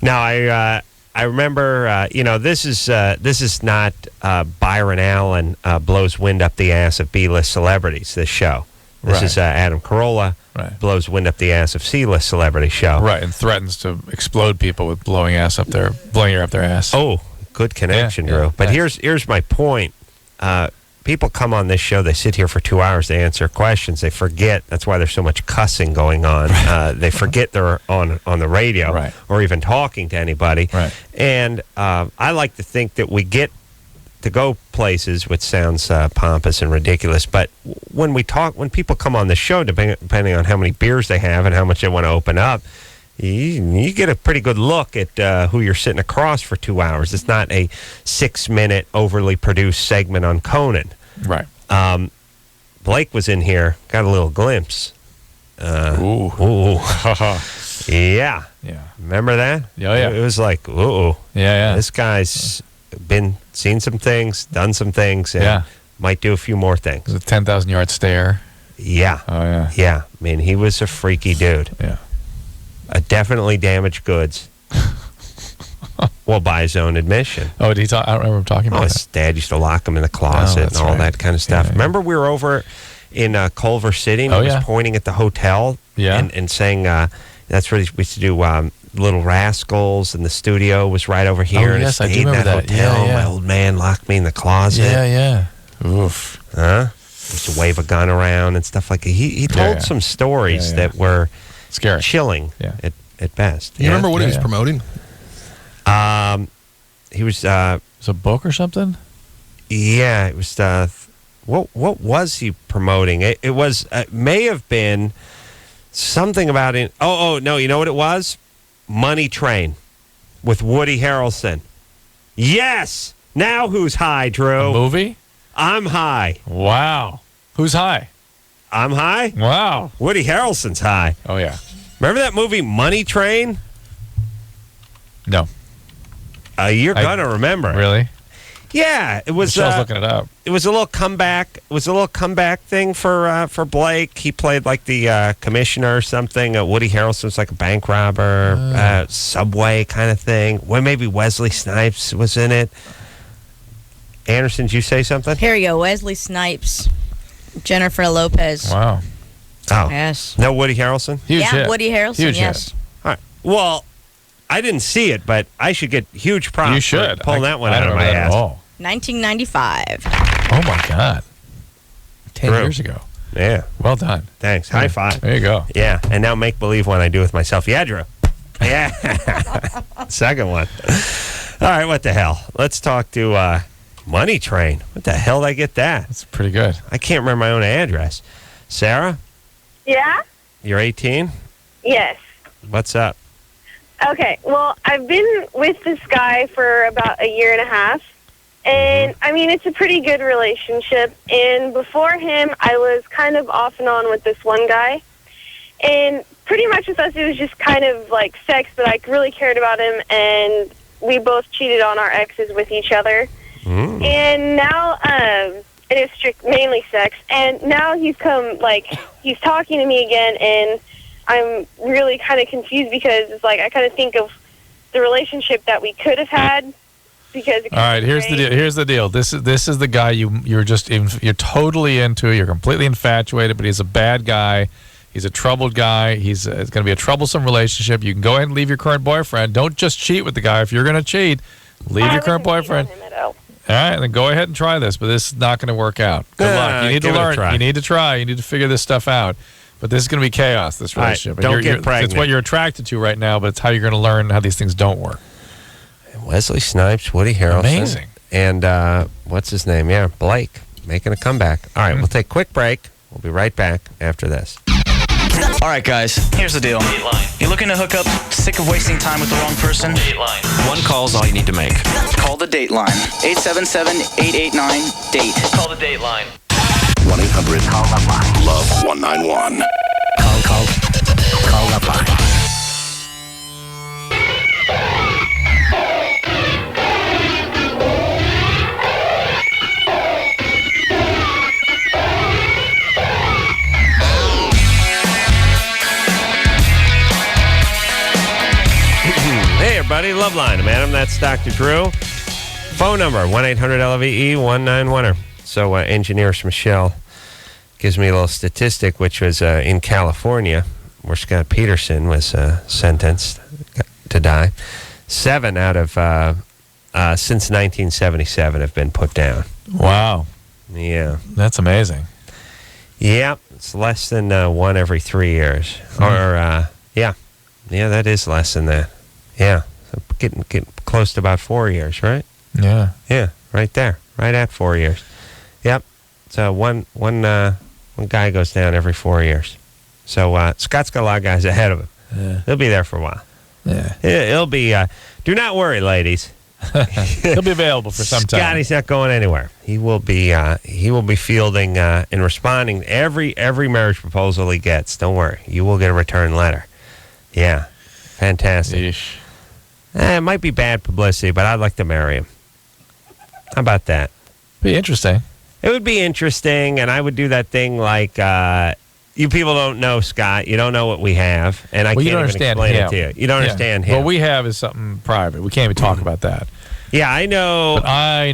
Now, I remember, this is not Byron Allen blows wind up the ass of B-list celebrities, this show. This is Adam Carolla blows wind up the ass of C-list celebrity show. Right, and threatens to explode people with blowing air up their ass. Oh, good connection, Drew. But here's my point. People come on this show, they sit here for 2 hours to answer questions. They forget, that's why there's so much cussing going on. They forget they're on the radio or even talking to anybody. Right. And I like to think that we get to go places, which sounds pompous and ridiculous, but when people come on the show, depending on how many beers they have and how much they want to open up, you get a pretty good look at who you're sitting across for 2 hours. It's not a 6-minute overly produced segment on Conan. Right. Blake was in here, got a little glimpse. Ooh. Yeah. Yeah. Remember that? Yeah. It was like, ooh. Yeah. This guy's seen some things, done some things, and might do a few more things. The 10,000-yard stare. Yeah. Oh, yeah. Yeah. I mean, he was a freaky dude. Yeah. Definitely damaged goods. Well, by his own admission. Oh, did he talk? I don't remember him talking about his dad used to lock him in the closet and all that kind of stuff. Yeah. Remember we were over in Culver City and he was pointing at the hotel and saying that's where we used to do Little Rascals, and the studio was right over here. Oh, yes, I do remember that. Hotel. My old man locked me in the closet. Yeah. Oof. Huh? Used to wave a gun around and stuff like that. He told some stories that were scary, chilling at best. You remember what he was promoting? He was. It was a book or something? Yeah, it was. What was he promoting? It was. May have been something about it. Oh, no, you know what it was? Money Train with Woody Harrelson. Yes! Now who's high, Drew? A movie? I'm high. Wow. Who's high? I'm high? Wow. Woody Harrelson's high. Oh, yeah. Remember that movie Money Train? No. You're going to remember. Really? Yeah, it was. Michelle's looking it up. It was a little comeback. It was a little comeback thing for Blake. He played like the commissioner or something. Woody Harrelson was like a bank robber, Subway kind of thing. Well, maybe Wesley Snipes was in it. Anderson, did you say something? Here you go. Wesley Snipes, Jennifer Lopez. Wow. Oh. Yes. No Woody Harrelson? Huge yeah, hit. Woody Harrelson, Huge yes. hit. All right. Well, I didn't see it, but I should get huge props You should. for pulling that one I out don't of my remember that ass. at all. 1995. Oh, my God. 10 True. years ago. Yeah. Well done. Thanks. High five. There you go. Yeah. And now make believe one I do with myself. Yeah, Drew. Yeah. Second one. All right. What the hell? Let's talk to Money Train. What the hell did I get that? That's pretty good. I can't remember my own address. Sarah, Yeah? you're 18? Yes. What's up? Okay, well, I've been with this guy for about a year and a half, and, I mean, it's a pretty good relationship, and before him, I was kind of off and on with this one guy, and pretty much with us, it was just kind of like sex, but I really cared about him, and we both cheated on our exes with each other, and now, it is mainly sex, and now he's come, like, he's talking to me again, and I'm really kind of confused because it's like I kind of think of the relationship that we could have had because. All right, here's the deal. Here's the deal. This is the guy you're totally into. You're completely infatuated, but he's a bad guy. He's a troubled guy. It's going to be a troublesome relationship. You can go ahead and leave your current boyfriend. Don't just cheat with the guy. If you're going to cheat, leave your current boyfriend. All right, then go ahead and try this, but this is not going to work out. Good luck. You need to learn. You need to try. You need to figure this stuff out. But this is going to be chaos, this relationship. Right, don't get pregnant. It's what you're attracted to right now, but it's how you're going to learn how these things don't work. Wesley Snipes, Woody Harrelson. Amazing. And what's his name? Yeah, Blake, making a comeback. All right, we'll take a quick break. We'll be right back after this. All right, guys, here's the deal. You're looking to hook up, sick of wasting time with the wrong person? One call's all you need to make. Call the Dateline. 877-889-DATE. Call the Dateline. 1-800-LOVE-191. Call LoveLine. Hey, everybody. LoveLine. I'm Adam. That's Dr. Drew. Phone number, 1-800-LOVE-191. So, engineer Michelle gives me a little statistic, which was in California, where Scott Peterson was sentenced to die. 7 out of, since 1977, have been put down. Wow. Yeah. That's amazing. Yeah. It's less than 1 every 3 years. Or, yeah. Yeah, that is less than that. Yeah. So getting close to about 4 years, right? Yeah. Yeah, right there. Right at 4 years. Yep. So one guy goes down every 4 years. So Scott's got a lot of guys ahead of him. Yeah. He'll be there for a while. Yeah. He'll be. Do not worry, ladies. He'll be available for some time. Scotty's not going anywhere. He will be. He will be fielding and responding to every marriage proposal he gets. Don't worry. You will get a return letter. Yeah. Fantastic. Yeesh. It might be bad publicity, but I'd like to marry him. How about that? Be interesting. It would be interesting, and I would do that thing like, you people don't know Scott. You don't know what we have, and I can't even explain it to you. You don't understand him. What we have is something private. We can't even talk about that. Yeah, I know. But I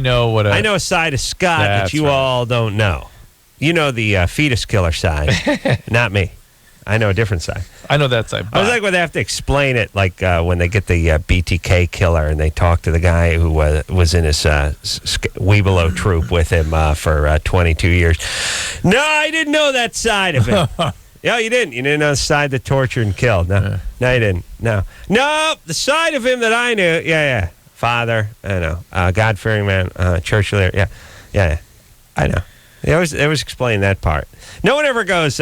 know a side of Scott that you all don't know. You know the fetus killer side, not me. I know a different side. I know that side. I was like when they have to explain it, like when they get the BTK killer and they talk to the guy who was in his Weebelo troop with him for 22 years. No, I didn't know that side of it. Yeah, you didn't. You didn't know the side that tortured and killed. No, no, you didn't. No, the side of him that I knew. Yeah. Father, I know. God-fearing man, church leader. Yeah. I know. They always explain that part. No one ever goes,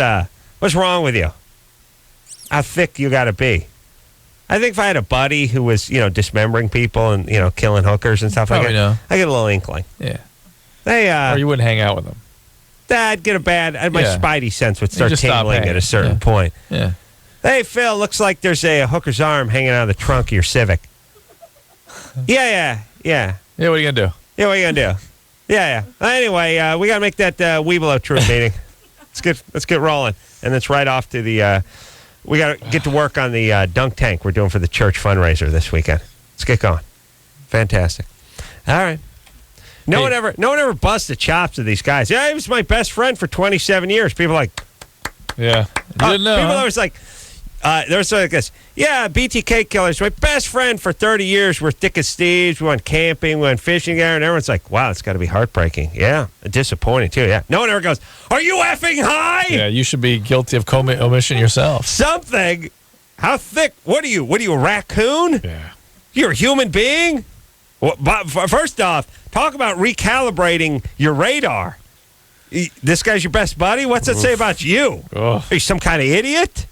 what's wrong with you? How thick you got to be? I think if I had a buddy who was, dismembering people and, killing hookers and stuff like that, I get a little inkling. Yeah. Or you wouldn't hang out with them. I'd get my spidey sense would start tingling at a certain point. Yeah. Hey, Phil, looks like there's a hooker's arm hanging out of the trunk of your Civic. Yeah. Yeah, what are you going to do? Yeah, what are you going to do? Yeah. Anyway, we got to make that Weebelo troop meeting. Let's get rolling. And it's right off to the... we got to get to work on the dunk tank we're doing for the church fundraiser this weekend. Let's get going. Fantastic. All right. No one ever busts the chops of these guys. Yeah, he was my best friend for 27 years. People are like, yeah, you didn't know. People Huh? always like, there's like this. Yeah, BTK killers. My best friend for 30 years. We're thick as thieves. We went camping. We went fishing there, and everyone's like, wow, it's got to be heartbreaking. Yeah, disappointing too. Yeah, no one ever goes, are you effing high? Yeah, you should be guilty of omission yourself. Something. How thick? What are you? What are you, a raccoon? Yeah. You're a human being? Well, but first off, talk about recalibrating your radar. This guy's your best buddy? What's that say about you? Are you some kind of idiot?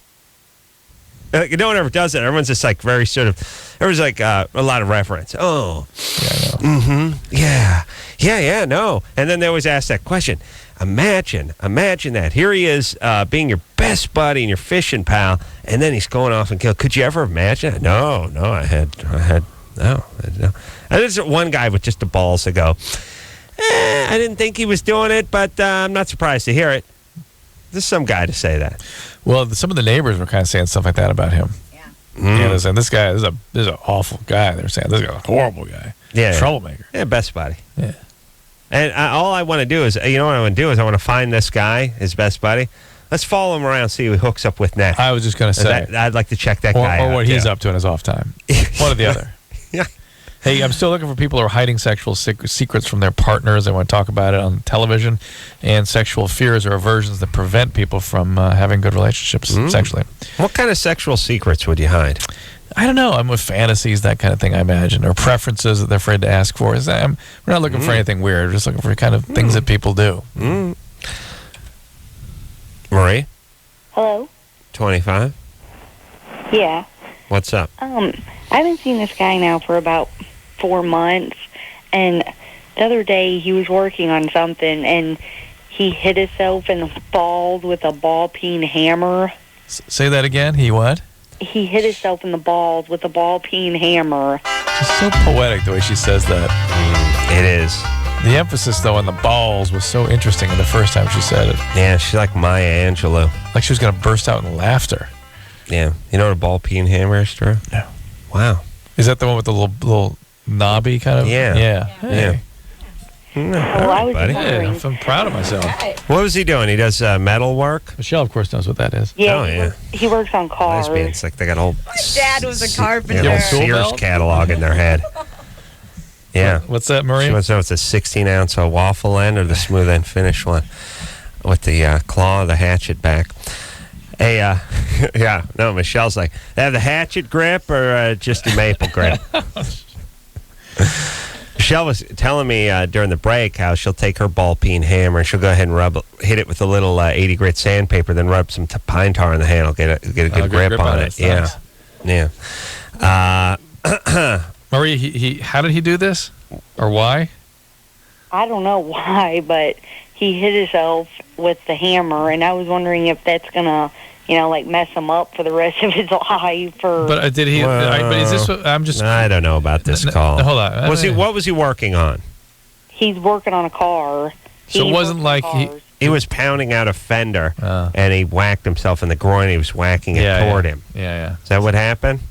No one ever does that. Everyone's just like very sort of, everyone's like a lot of reference. Oh. Yeah, I know. Yeah, no. And then they always ask that question. Imagine that. Here he is being your best buddy and your fishing pal, and then he's going off and killing. Could you ever imagine it? No, I had, no. And there's one guy with just the balls to go, I didn't think he was doing it, but I'm not surprised to hear it. There's some guy to say that. Well, some of the neighbors were kind of saying stuff like that about him. Yeah. Yeah, they're saying, this is an awful guy. They're saying, this guy's a horrible guy. Yeah. Troublemaker. Yeah, best buddy. Yeah. And all I want to do is, I want to find this guy, his best buddy. Let's follow him around, see who he hooks up with next. I was just going to say. I'd like to check that guy out. Or what he's up to in his off time. One or the other. Yeah. Hey, I'm still looking for people who are hiding sexual secrets from their partners. I want to talk about it on television. And sexual fears or aversions that prevent people from having good relationships sexually. What kind of sexual secrets would you hide? I don't know. I'm with fantasies, that kind of thing, I imagine, or preferences that they're afraid to ask for. We're not looking for anything weird. We're just looking for kind of things that people do. Marie? Hello? 25? Yeah. What's up? I haven't seen this guy now for about 4 months, and the other day he was working on something, and he hit himself in the balls with a ball-peen hammer. Say that again? He what? He hit himself in the balls with a ball-peen hammer. It's so poetic the way she says that. It is. The emphasis, though, on the balls was so interesting the first time she said it. Yeah, she's like Maya Angelou. Like she was going to burst out in laughter. Yeah. You know what a ball-peen hammer is, Drew? No. Wow. Is that the one with the little knobby kind of? Yeah. Yeah. I was wondering. I'm proud of myself. What was he doing? He does metal work? Michelle, of course, knows what that is. Yeah, he works on cars. Lesbians, like they got a whole... My dad was a carpenter. Yeah, Sears catalog in their head. Yeah. What's that, Marie? She wants to know if it's a 16-ounce waffle end or the smooth end finish one with the claw of the hatchet back. Hey, yeah, no, Michelle's like, they have the hatchet grip or just the maple grip? Michelle was telling me during the break how she'll take her ball-peen hammer and she'll go ahead and hit it with a little 80 grit sandpaper, then rub some pine tar on the handle, get a good grip on it. Yeah, nice. yeah. Marie, how did he do this, or why? I don't know why, but he hit himself with the hammer, and I was wondering if that's gonna, like mess him up for the rest of his life. Or But did he? But is this? I'm just. I don't know about this call. Hold on. What was he working on? He's working on a car. So it wasn't like he was pounding out a fender, and he whacked himself in the groin. He was whacking it toward him. Yeah. Is that what happened?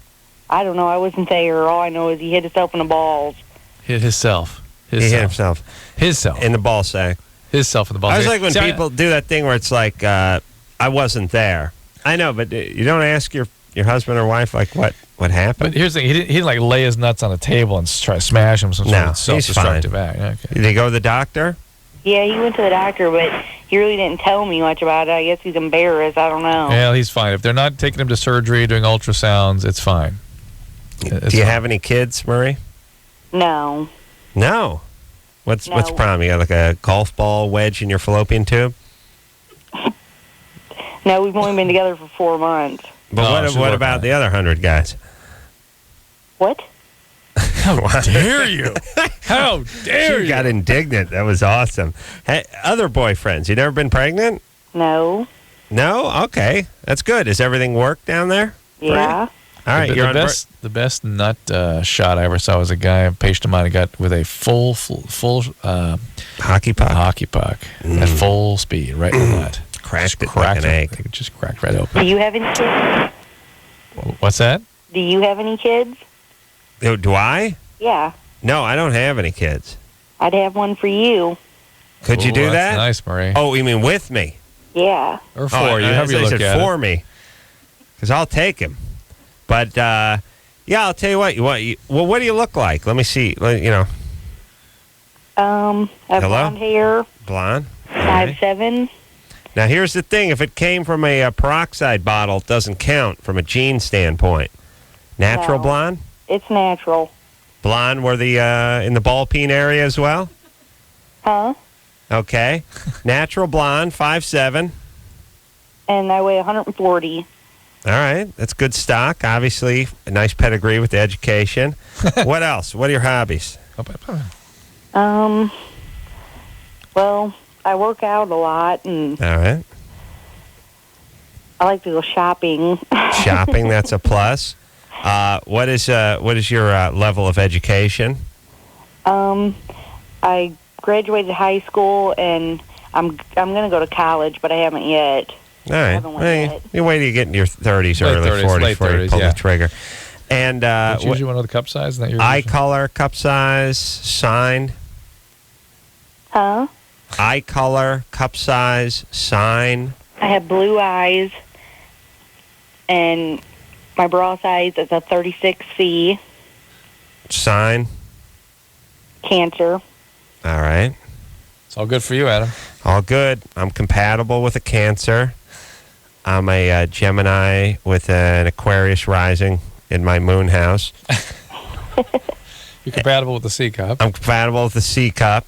I don't know. I wasn't there. All I know is he hit himself in the balls. Hit himself. He hit himself. Himself. In the ball sack. Himself in the ball sack. I was like when people do that thing where it's like, I wasn't there. I know, but you don't ask your husband or wife, like, what happened? But here's the thing. He didn't like lay his nuts on a table and try to smash him some sort of self-destructive act. Okay. Did he go to the doctor? Yeah, he went to the doctor, but he really didn't tell me much about it. I guess he's embarrassed. I don't know. Yeah, he's fine. If they're not taking him to surgery, doing ultrasounds, it's fine. Do you have any kids, Marie? No. No? What's the problem? You got like a golf ball wedge in your fallopian tube? No, we've only been together for 4 months. But what about the other 100 guys? What? How dare you? How dare you? You got indignant. That was awesome. Hey, other boyfriends, you never been pregnant? No. No? Okay. That's good. Does everything work down there? Yeah. All right. The best nut shot I ever saw was a guy, a patient of mine, who got with a full hockey puck. Hockey puck at full speed, right in the nut. Cracked it like an egg. It just cracked right open. Do you have any kids? What's that? Do you have any kids? Do I? Yeah. No, I don't have any kids. I'd have one for you. Could you Ooh, do that's that? nice, Marie. Oh, you mean with me? Yeah. Or for you. However you I look said at for it. me, because I'll take him. But yeah, I'll tell you what. Well, what do you look like? Let me see. You know, I have blonde hair, blonde. 5'7". Now here's the thing: if it came from a peroxide bottle, it doesn't count from a gene standpoint. Natural No. blonde. It's natural. Blonde were the in the ball peen area as well. Huh? Okay, natural blonde, 5'7". And I weigh 140. All right, that's good stock. Obviously, a nice pedigree with the education. What else? What are your hobbies? Well, I work out a lot, and All right, I like to go shopping. shopping. That's a plus. What is your level of education? I graduated high school, and I'm going to go to college, but I haven't yet. All right. haven't went yet. You wait till you get in your 30s, Late early 30s, 40s late before you 30s, pull yeah. the trigger. And What's usually one of the cup size? Isn't that your eye color, cup size, sign. Huh? Eye color, cup size, sign. I have blue eyes, and my bra size is a 36C. Sign. Cancer. All right. It's all good for you, Adam. All good. I'm compatible with a Cancer. I'm a Gemini with an Aquarius rising in my moon house. You're compatible with the C cup. I'm compatible with the C cup.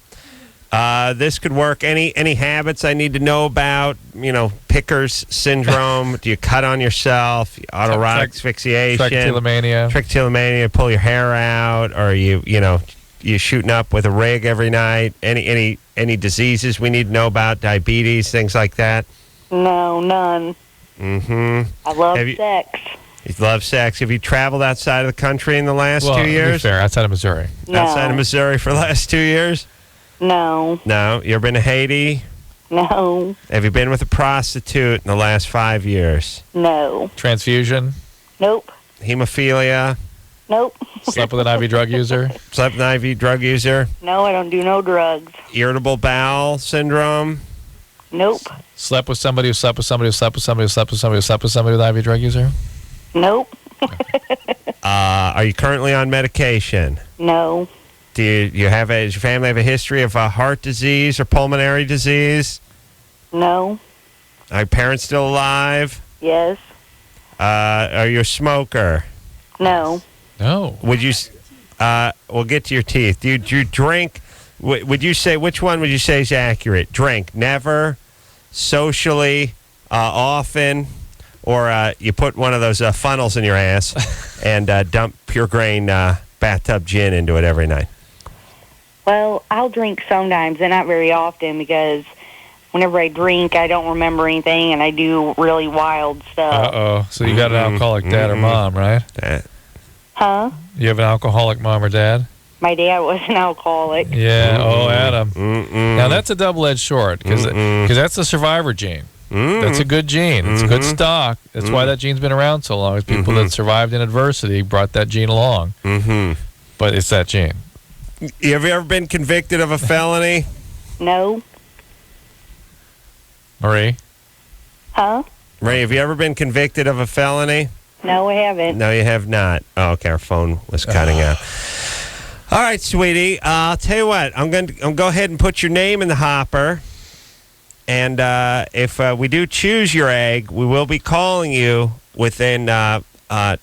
This could work. Any habits I need to know about? You know, Picker's syndrome. Do you cut on yourself? Autoerotic asphyxiation. Trichotillomania. Pull your hair out, or you shooting up with a rig every night. Any diseases we need to know about? Diabetes, things like that. No, none. Mm-hmm. I love sex. You love sex. Have you traveled outside of the country in the last 2 years? To be fair, outside of Missouri. No. Outside of Missouri for the last 2 years? No. No. You ever been to Haiti? No. Have you been with a prostitute in the last 5 years? No. Transfusion? Nope. Hemophilia? Nope. Slept with an IV drug user? Slept with an IV drug user? No, I don't do no drugs. Irritable bowel syndrome? Nope. Slept with somebody who slept with somebody who slept with somebody who slept with somebody who slept with somebody with an IV drug user? Nope. Are you currently on medication? No. Does your family have a history of heart disease or pulmonary disease? No. Are your parents still alive? Yes. Are you a smoker? No. No. Would you? We'll get to your teeth. Do you drink? Would you say which one would you say is accurate? Drink never, socially, often, or you put one of those funnels in your ass and dump pure grain bathtub gin into it every night? Well, I'll drink sometimes, and not very often, because whenever I drink, I don't remember anything, and I do really wild stuff. Uh-oh. So you got an alcoholic dad or mom, right? Huh? You have an alcoholic mom or dad? My dad was an alcoholic. Yeah. Oh, Adam. Now, that's a double-edged sword, because that's the survivor gene. That's a good gene. It's good stock. That's why that gene's been around so long. Is people that survived in adversity brought that gene along. But it's that gene. Have you ever been convicted of a felony? No. Marie? Huh? Ray, have you ever been convicted of a felony? No, I haven't. No, you have not. Oh, okay, our phone was cutting out. All right, sweetie. I'll tell you what. I'm going to go ahead and put your name in the hopper. And if we do choose your egg, we will be calling you within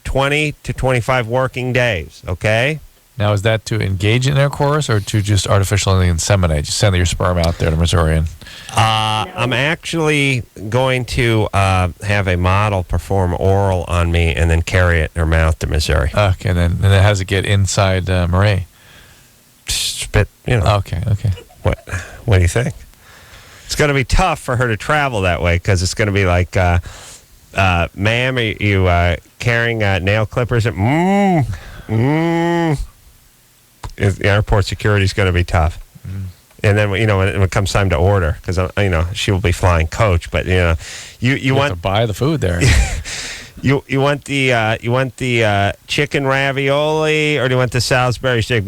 20 to 25 working days, okay? Now, is that to engage in intercourse or to just artificially inseminate? Just send your sperm out there to Missouri? I'm actually going to have a model perform oral on me and then carry it in her mouth to Missouri. Okay, and then how does it get inside Marie? Spit, you know. Okay. What do you think? It's going to be tough for her to travel that way because it's going to be like, ma'am, are you carrying nail clippers? The airport security is going to be tough. And then, when it comes time to order, because, she will be flying coach, but, you want to buy the food there. you want the chicken ravioli, or do you want the Salisbury steak?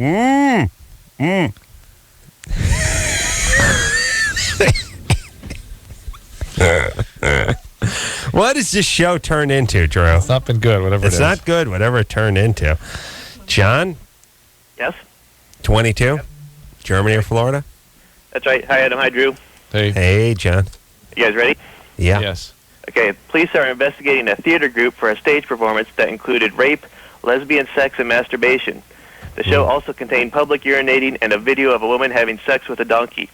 What has this show turned into, Drew? It's not been good, whatever it is. It's not good, whatever it turned into. John? Yes? 22? Yep. Germany or Florida? That's right. Hi, Adam. Hi, Drew. Hey, John. You guys ready? Yeah. Yes. Okay, police are investigating a theater group for a stage performance that included rape, lesbian sex, and masturbation. The show also contained public urinating and a video of a woman having sex with a donkey.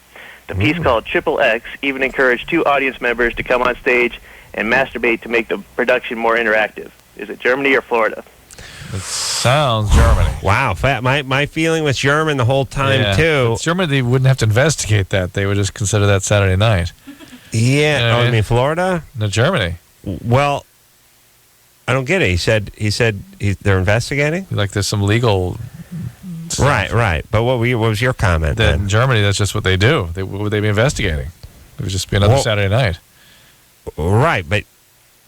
The piece called Triple X even encouraged 2 audience members to come on stage and masturbate to make the production more interactive. Is it Germany or Florida? It sounds Germany. Wow. My feeling was German the whole time, too. It's Germany, they wouldn't have to investigate that. They would just consider that Saturday night. Yeah. You know what I mean, Florida? No, Germany. Well, I don't get it. He said they're investigating? Like there's some legal... Right. But what was your comment then? In Germany, that's just what they do. What would they be investigating? It would just be another Saturday night. Right, but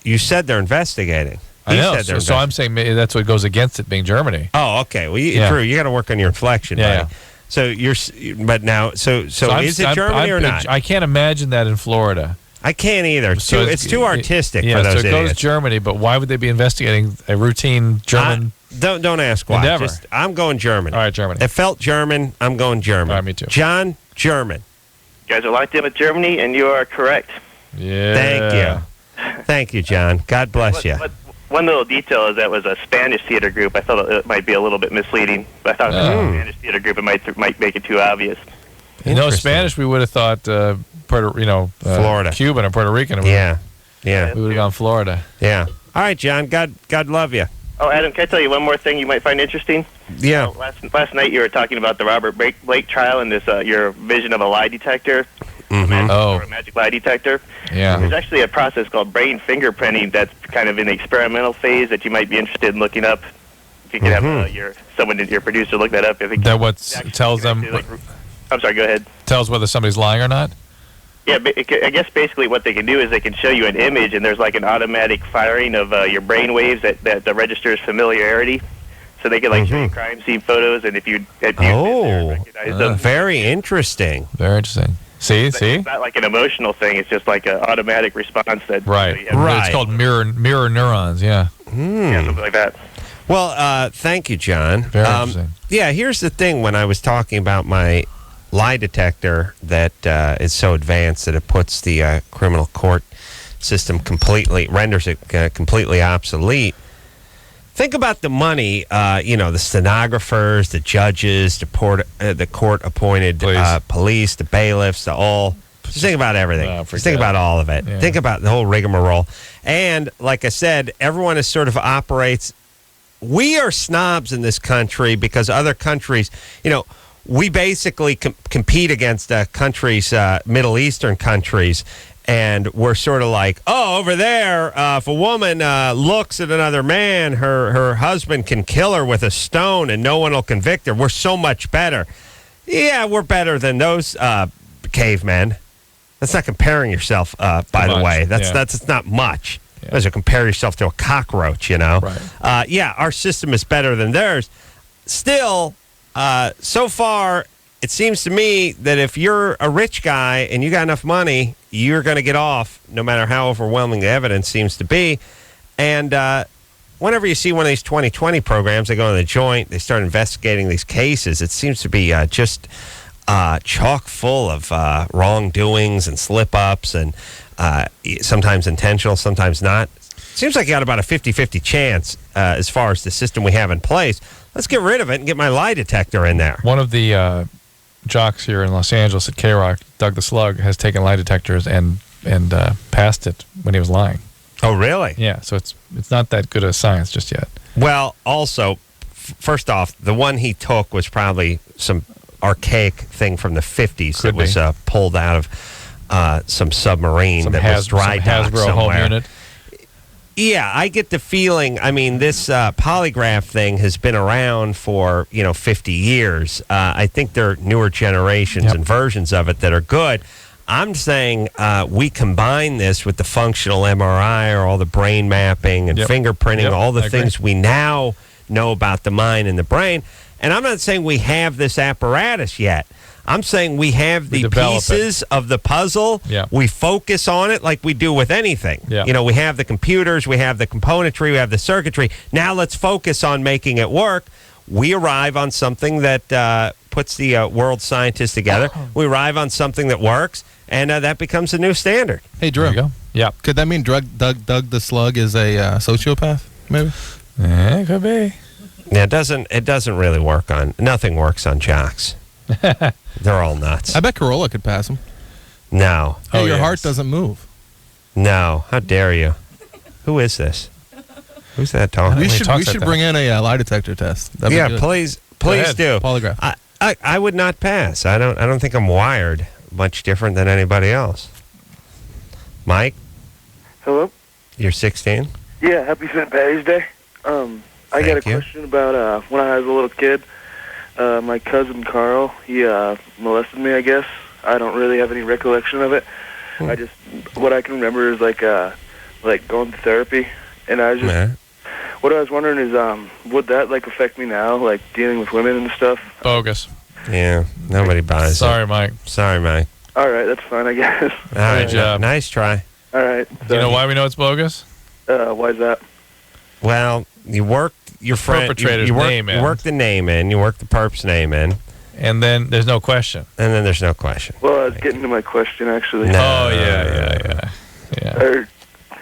you said they're investigating. I know. So I'm saying maybe that's what goes against it being Germany. Oh, okay. Well, Drew, you got to work on your inflection, buddy. So but now, so is it Germany or not? I can't imagine that in Florida. I can't either. It's too artistic for those so it goes idiots. Germany, but why would they be investigating a routine German? Don't ask why. Endeavor. I'm going Germany. All right, Germany. It felt German. I'm going German. All right, me too. John, German. You guys are locked in with Germany, and you are correct. Yeah. Thank you. Thank you, John. God bless you. One little detail is that was a Spanish theater group. I thought it might be a little bit misleading. But I thought if it was a Spanish theater group, it might make it too obvious. Spanish, we would have thought Florida, Cuban or Puerto Rican. Yeah. We would have gone Florida. Yeah. All right, John. God love you. Oh, Adam, can I tell you one more thing you might find interesting? Yeah. Last night you were talking about the Robert Blake trial and this your vision of a lie detector. Or a magic lie detector. Yeah. There's actually a process called brain fingerprinting that's kind of in the experimental phase that you might be interested in looking up. If you could have your producer look that up. I think that tells them. I'm sorry. Go ahead. Tells whether somebody's lying or not. Yeah, I guess basically what they can do is they can show you an image, and there's like an automatic firing of your brain waves that registers familiarity. So they can show you crime scene photos, and if you recognize them. Very interesting. Very interesing. See? It's not like an emotional thing. It's just like an automatic response that. Right. It's called mirror neurons. Yeah. Yeah, something like that. Well, thank you, John. Very interesting. Yeah. Here's the thing. When I was talking about my lie detector that is so advanced that it puts the criminal court system renders it completely obsolete. Think about the money, the stenographers, the judges, the court-appointed police, the bailiffs, Just think about everything. Just think about all of it. Yeah. Think about the whole rigmarole. And like I said, everyone is sort of operates. We are snobs in this country because other countries, we basically compete against countries, Middle Eastern countries, and we're sort of like, over there, if a woman looks at another man, her husband can kill her with a stone and no one will convict her. We're so much better. Yeah, we're better than those cavemen. That's not comparing yourself, by the way. That's not much. Yeah. As you compare yourself to a cockroach, Right. Our system is better than theirs. Still, so far, it seems to me that if you're a rich guy and you got enough money, you're going to get off, no matter how overwhelming the evidence seems to be. And whenever you see one of these 2020 programs, they go in the joint, they start investigating these cases. It seems to be just chock full of wrongdoings and slip-ups, and sometimes intentional, sometimes not. Seems like you got about a 50-50 chance as far as the system we have in place. Let's get rid of it and get my lie detector in there. One of the jocks here in Los Angeles at K-Rock, Doug the Slug, has taken lie detectors and passed it when he was lying. Oh, really? Yeah, so it's not that good a science just yet. Well, also, first off, the one he took was probably some archaic thing from the 50s that was pulled out of some submarine that was dry docked somewhere. Home unit. Yeah, I get the feeling, this polygraph thing has been around for, 50 years. I think there are newer generations and versions of it that are good. I'm saying we combine this with the functional MRI or all the brain mapping and fingerprinting, all the things we now know about the mind and the brain. And I'm not saying we have this apparatus yet. I'm saying we have the develop pieces of the puzzle. Yeah. We focus on it like we do with anything. Yeah. You know, we have the computers, we have the componentry, we have the circuitry. Now let's focus on making it work. We arrive on something that puts the world scientists together. We arrive on something that works, and that becomes the new standard. Hey, Drew. There you go. Yeah. Could that mean Doug the Slug is a sociopath? Maybe. Yeah, it could be. Yeah, it doesn't really work on. Nothing works on jocks. They're all nuts. I bet Corolla could pass him. No. Hey, your heart doesn't move. No. How dare you? Who is this? Who's that talking? We should bring in a lie detector test. That'd be good. please do. Polygraph. I would not pass. I don't think I'm wired much different than anybody else. Mike, Hello? you're 16? Yeah, happy St. Patty's Day. I got a question about when I was a little kid. My cousin Carl, he molested me, I guess. I don't really have any recollection of it. What I can remember is like going to therapy. And I was just, what I was wondering is, would that like affect me now, like dealing with women and stuff? Bogus. Yeah, nobody buys Sorry, it. Mike. Sorry, Mike. All right, that's fine, I guess. All right, Good job. Nice try. All right. Do you know why we know it's bogus? Why is that? Well, you worked your friend. Perpetrator's name in. You worked the name in. You worked the perp's name in. And then there's no question. And then there's no question. Well, I was getting to my question, actually. No. Oh, yeah.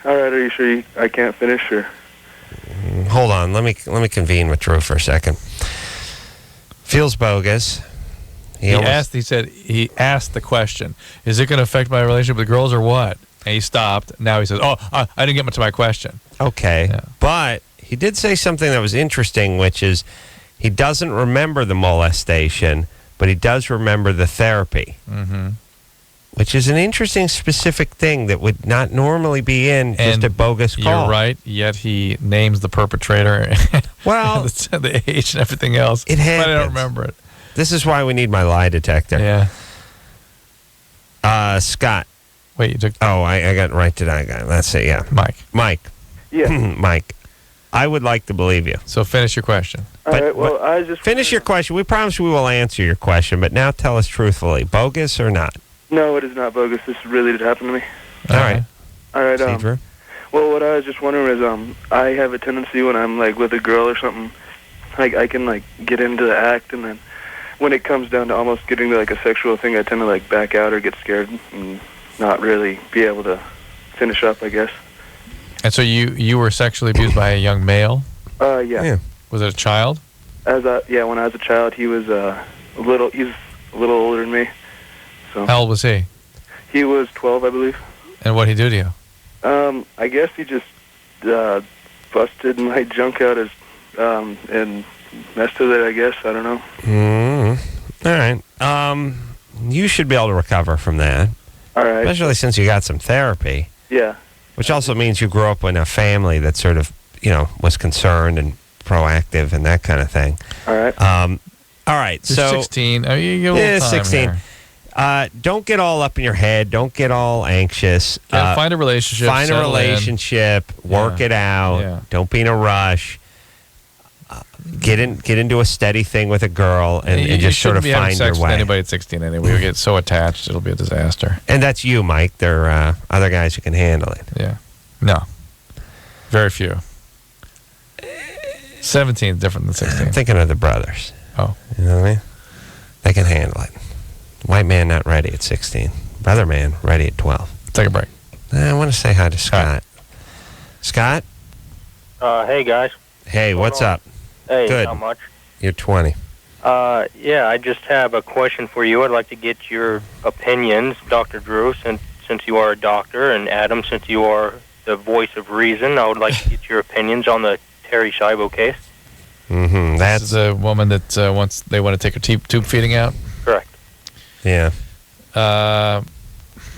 All right, are you sure I can't finish, or? Hold on. Let me convene with Drew for a second. Feels bogus. He asked the question, is it going to affect my relationship with girls or what? And he stopped. Now he says, I didn't get to my question. Okay. Yeah. But he did say something that was interesting, which is he doesn't remember the molestation, but he does remember the therapy. Mm-hmm. Which is an interesting, specific thing that would not normally be in just a bogus call. You're right, yet he names the perpetrator well, the age and everything else. It happens. But I don't remember it. This is why we need my lie detector. Yeah. Scott. Wait, you took... Oh, I got right to that guy. Let's see, yeah. Mike. Yeah. Mike. I would like to believe you. So finish your question. All right, well, I just... Finish your question. We promise we will answer your question, but now tell us truthfully. Bogus or not? No, it is not bogus. This really did happen to me. All right. All right. Well, what I was just wondering is, I have a tendency when I'm like with a girl or something, like I can like get into the act, and then when it comes down to almost getting to like a sexual thing, I tend to like back out or get scared and not really be able to finish up, I guess. And so you were sexually abused by a young male? Yeah. Was it a child? When I was a child, he was he's a little older than me. So. How old was he? He was 12, I believe. And what did he do to you? I guess he just busted my junk out and messed with it, I guess. I don't know. All right. You should be able to recover from that. All right. Especially since you got some therapy. Yeah. Which also means you grew up in a family that sort of, was concerned and proactive and that kind of thing. All right. All right. You're so 16. Oh, you get a little time 16. here. Don't get all up in your head. Don't get all anxious. Find a relationship. Find a relationship. Work it out. Yeah. Don't be in a rush. Get into a steady thing with a girl and just sort of find your way. With anybody at 16 anyway. We get so attached, it'll be a disaster. And that's you, Mike. There are other guys who can handle it. Yeah. No. Very few. 17 is different than 16. I'm thinking of the brothers. Oh. You know what I mean? They can handle it. White man not ready at 16. Brother man ready at 12. Take a break. I want to say hi to Scott. Scott? Hey, guys. Hey, what's up? Hey, Good. How much? You're 20. Yeah, I just have a question for you. I'd like to get your opinions, Dr. Drew, since you are a doctor, and Adam, since you are the voice of reason. I would like to get your opinions on the Terry Schiavo case. Mm-hmm. That's the woman that they want to take her tube feeding out? Correct. Yeah.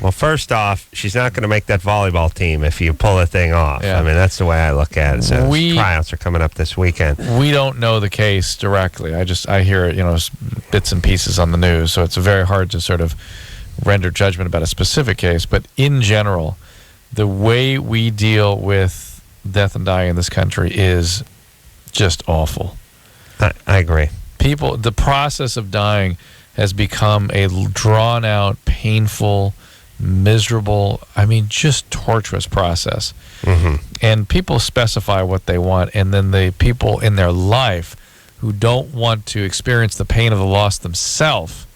Well, first off, she's not going to make that volleyball team if you pull the thing off. Yeah. I mean, that's the way I look at it. So tryouts are coming up this weekend. We don't know the case directly. I hear it, bits and pieces on the news, so it's very hard to sort of render judgment about a specific case. But in general, the way we deal with death and dying in this country is just awful. I agree. The process of dying has become a drawn-out, painful, miserable, just torturous process. And people specify what they want, and then the people in their life who don't want to experience the pain of the loss themselves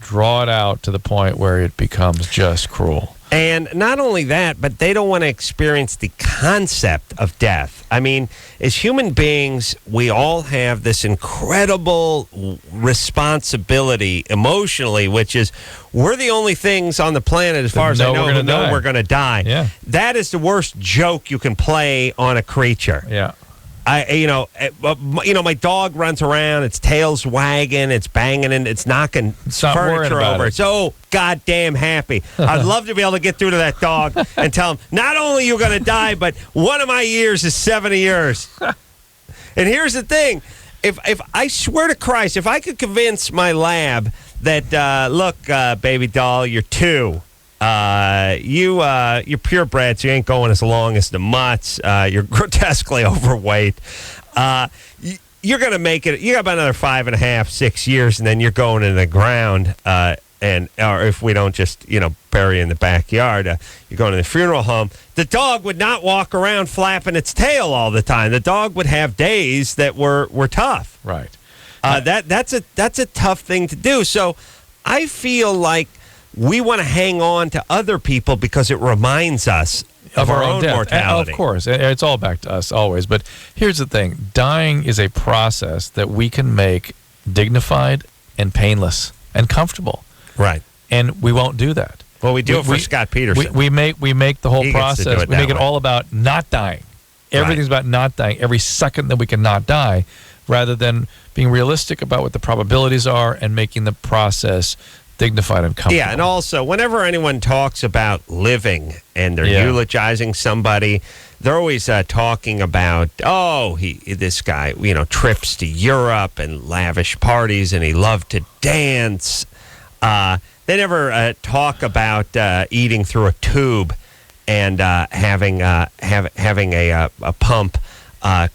draw it out to the point where it becomes just cruel. And not only that, but they don't want to experience the concept of death. I mean, as human beings, we all have this incredible responsibility emotionally, which is we're the only things on the planet, as far as I know, who know we're going to die. Yeah. That is the worst joke you can play on a creature. Yeah. My dog runs around, its tail's wagging, it's banging, and it's knocking furniture over. It's so goddamn happy. I'd love to be able to get through to that dog and tell him, not only are you going to die, but one of my years is 70 years. And here's the thing. If I swear to Christ, if I could convince my lab that, look, baby doll, you're 2. You're purebred, so you ain't going as long as the mutts. You're grotesquely overweight. You're going to make it. You got about another 5.5, 6 years, and then you're going in the ground. Or if we don't just, bury you in the backyard, you're going to the funeral home. The dog would not walk around flapping its tail all the time. The dog would have days that were tough. Right. That's a tough thing to do. So I feel like we want to hang on to other people because it reminds us of our own death. mortality. Of course. It's all back to us always. But here's the thing. Dying is a process that we can make dignified and painless and comfortable. Right. And we won't do that. Well, we do it for Scott Peterson. We make the whole process. We make it all about not dying. Everything's about not dying. Every second that we can not die, rather than being realistic about what the probabilities are and making the process dignified and comfortable. Yeah, and also, whenever anyone talks about living and they're eulogizing somebody, they're always talking about, this guy, trips to Europe and lavish parties, and he loved to dance. They never talk about eating through a tube and having a pump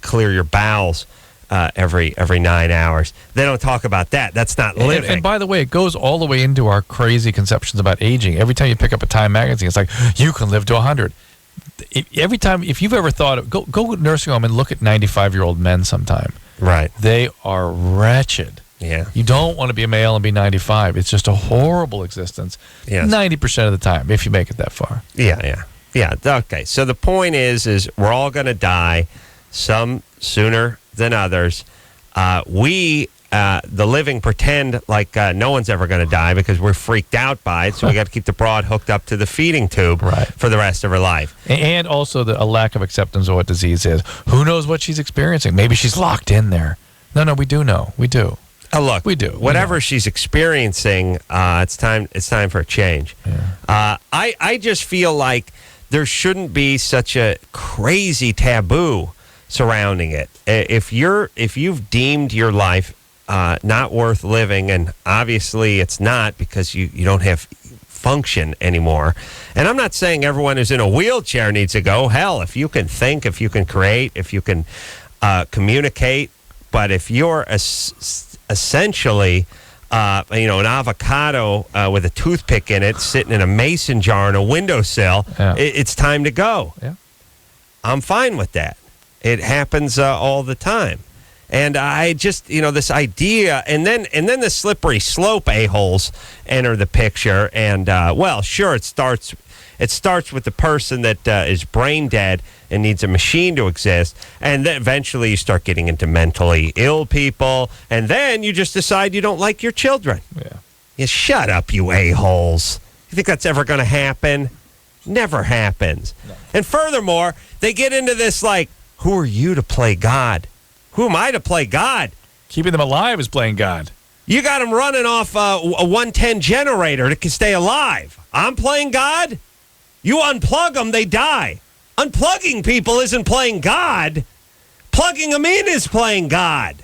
clear your bowels every 9 hours. They don't talk about that. That's not living. And by the way, it goes all the way into our crazy conceptions about aging. Every time you pick up a Time magazine, it's like, you can live to 100. Every time, if you've ever thought of, go to nursing home and look at 95-year-old men sometime. Right. They are wretched. Yeah. You don't want to be a male and be 95. It's just a horrible existence. Yes. 90% of the time, if you make it that far. Yeah. Okay. So the point is we're all going to die, some sooner than others. We, the living, pretend like no one's ever going to die because we're freaked out by it. So we got to keep the broad hooked up to the feeding tube for the rest of her life. And also a lack of acceptance of what disease is. Who knows what she's experiencing? Maybe she's locked in there. No, we do know. We do. Oh, look, we do. Whatever she's experiencing, it's time for a change. Yeah. I just feel like there shouldn't be such a crazy taboo surrounding it. If you've deemed your life not worth living, and obviously it's not because you don't have function anymore. And I'm not saying everyone who's in a wheelchair needs to go. Hell, if you can think, if you can create, if you can communicate, but if you're essentially an avocado with a toothpick in it sitting in a mason jar in a windowsill, it's time to go. Yeah. I'm fine with that. It happens all the time. And I just, this idea, and then the slippery slope a-holes enter the picture. And, sure, it starts with the person that is brain dead and needs a machine to exist. And then eventually you start getting into mentally ill people. And then you just decide you don't like your children. Yeah. You shut up, you a-holes. You think that's ever going to happen? Never happens. No. And furthermore, they get into this like, who are you to play God? Who am I to play God? Keeping them alive is playing God. You got them running off a 110 generator to stay alive. I'm playing God? You unplug them, they die. Unplugging people isn't playing God. Plugging them in is playing God.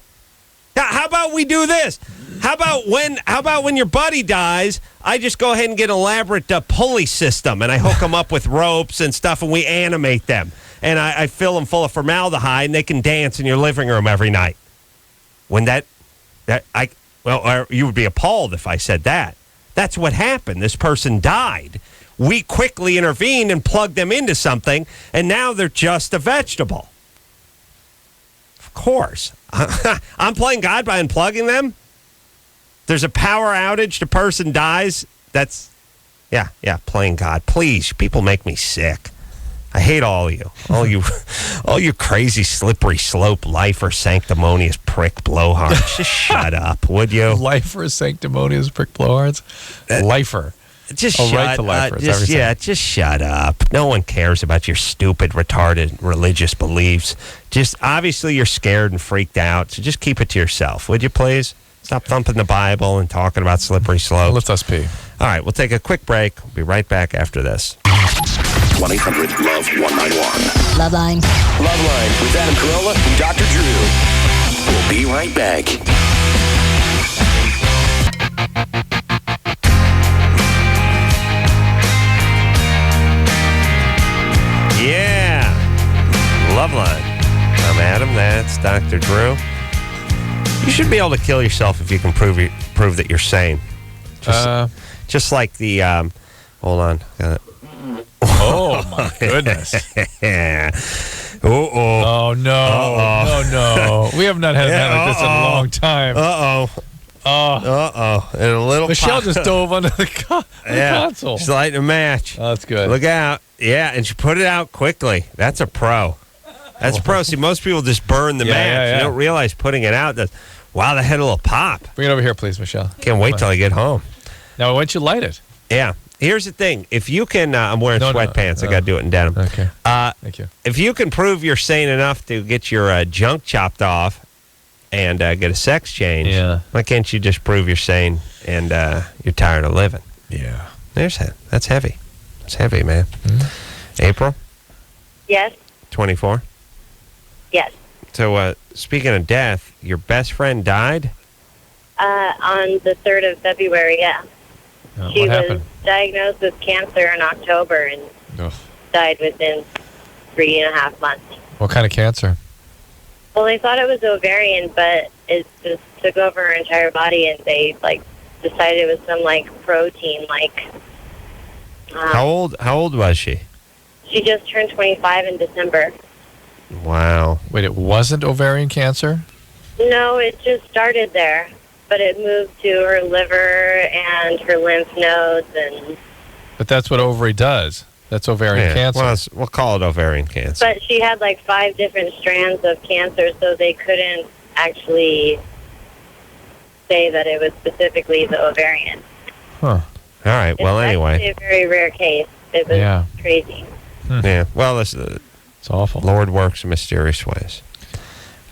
Now, how about we do this? How about when your buddy dies, I just go ahead and get an elaborate pulley system, and I hook them up with ropes and stuff, and we animate them. And I fill them full of formaldehyde, and they can dance in your living room every night. When Well, or you would be appalled if I said that. That's what happened. This person died. We quickly intervened and plugged them into something, and now they're just a vegetable. Of course. I'm playing God by unplugging them? There's a power outage, the person dies. That's, yeah, playing God. Please, people make me sick. I hate all of you. All you crazy, slippery slope, lifer, sanctimonious prick blowhards. Just shut up, would you? Lifer, sanctimonious prick blowhards? Lifer. Just shut up. Just shut up. No one cares about your stupid, retarded religious beliefs. Just, obviously, you're scared and freaked out, so just keep it to yourself, would you please? Stop thumping the Bible and talking about slippery slopes. Let us pee. All right, we'll take a quick break. We'll be right back after this. 1-800-LOVE-191. LoveLine. LoveLine with Adam Carolla and Dr. Drew. We'll be right back. Yeah. LoveLine. I'm Adam. That's Dr. Drew. You should be able to kill yourself if you can prove that you're sane. Just like the, hold on. Oh, my goodness. Oh, no. No. We have not had a night like this in a long time. And a little Michelle just dove under the console. She's lighting a match. Oh, that's good. Look out. Yeah, and she put it out quickly. That's a pro. That's a pro. See, most people just burn the match. Yeah. You don't realize putting it out does. Wow, that had a little pop. Bring it over here, please, Michelle. Can't wait till I get home. Now, why don't you light it? Yeah. Here's the thing. If you can, I'm wearing sweatpants. I got to do it in denim. Okay. Thank you. If you can prove you're sane enough to get your junk chopped off and get a sex change, why can't you just prove you're sane and you're tired of living? Yeah. That's heavy. It's heavy, man. Mm-hmm. April? Yes. 24? Yes. So, speaking of death, your best friend died? On the 3rd of February, yeah. She what was happened? diagnosed with cancer in October and died within 3.5 months. What kind of cancer? Well, they thought it was ovarian, but it just took over her entire body, and they decided it was some protein. How old was she? She just turned 25 in December. Wow. Wait, it wasn't ovarian cancer? No, it just started there, but it moved to her liver and her lymph nodes, and. But that's what ovary does. That's ovarian cancer. Well, we'll call it ovarian cancer. But she had 5 different strands of cancer, so they couldn't actually say that it was specifically the ovarian. Huh. All right. Well, anyway. It's a very rare case. It was crazy. Yeah. Well, it's awful. Lord works in mysterious ways.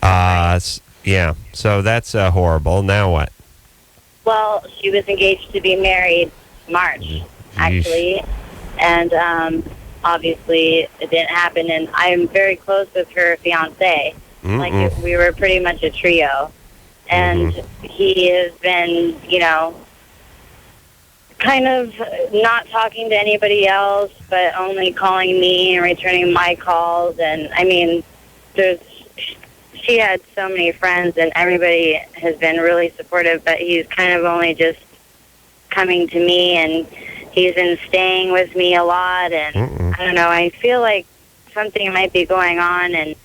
Yeah. So that's horrible. Now what? Well, she was engaged to be married March, actually. And obviously it didn't happen. And I'm very close with her fiancé. We were pretty much a trio. And he has been, kind of not talking to anybody else, but only calling me and returning my calls. And, she had so many friends, and everybody has been really supportive, but he's kind of only just coming to me, and he's been staying with me a lot, and I don't know, I feel like something might be going on, and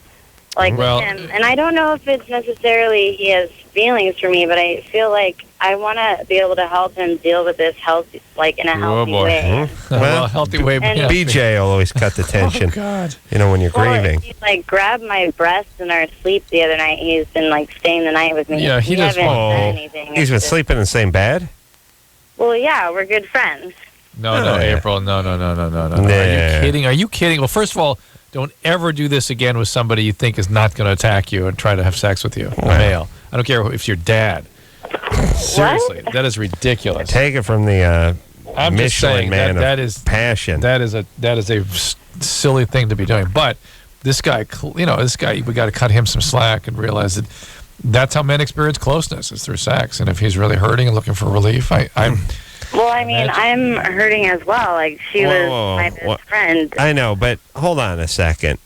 with him. And I don't know if it's necessarily he has feelings for me, but I feel like I want to be able to help him deal with this in a healthy way. Well, healthy way. BJ will always cut the tension. Oh, God. When you're grieving. He grabbed my breasts in our sleep the other night. He's been staying the night with me. Yeah, he does. Haven't said anything. He's been sleeping in the same bed? Well, yeah, we're good friends. No, April. No. Are you kidding? Well, first of all, don't ever do this again with somebody you think is not going to attack you and try to have sex with you. A male. I don't care if it's your dad. Seriously, that is ridiculous. Take it from the I'm just saying man that of is passion. That is a silly thing to be doing. But this guy, we got to cut him some slack and realize that that's how men experience closeness is through sex. And if he's really hurting and looking for relief, I'm. Well, I'm hurting as well. She was my best friend. I know, but hold on a second.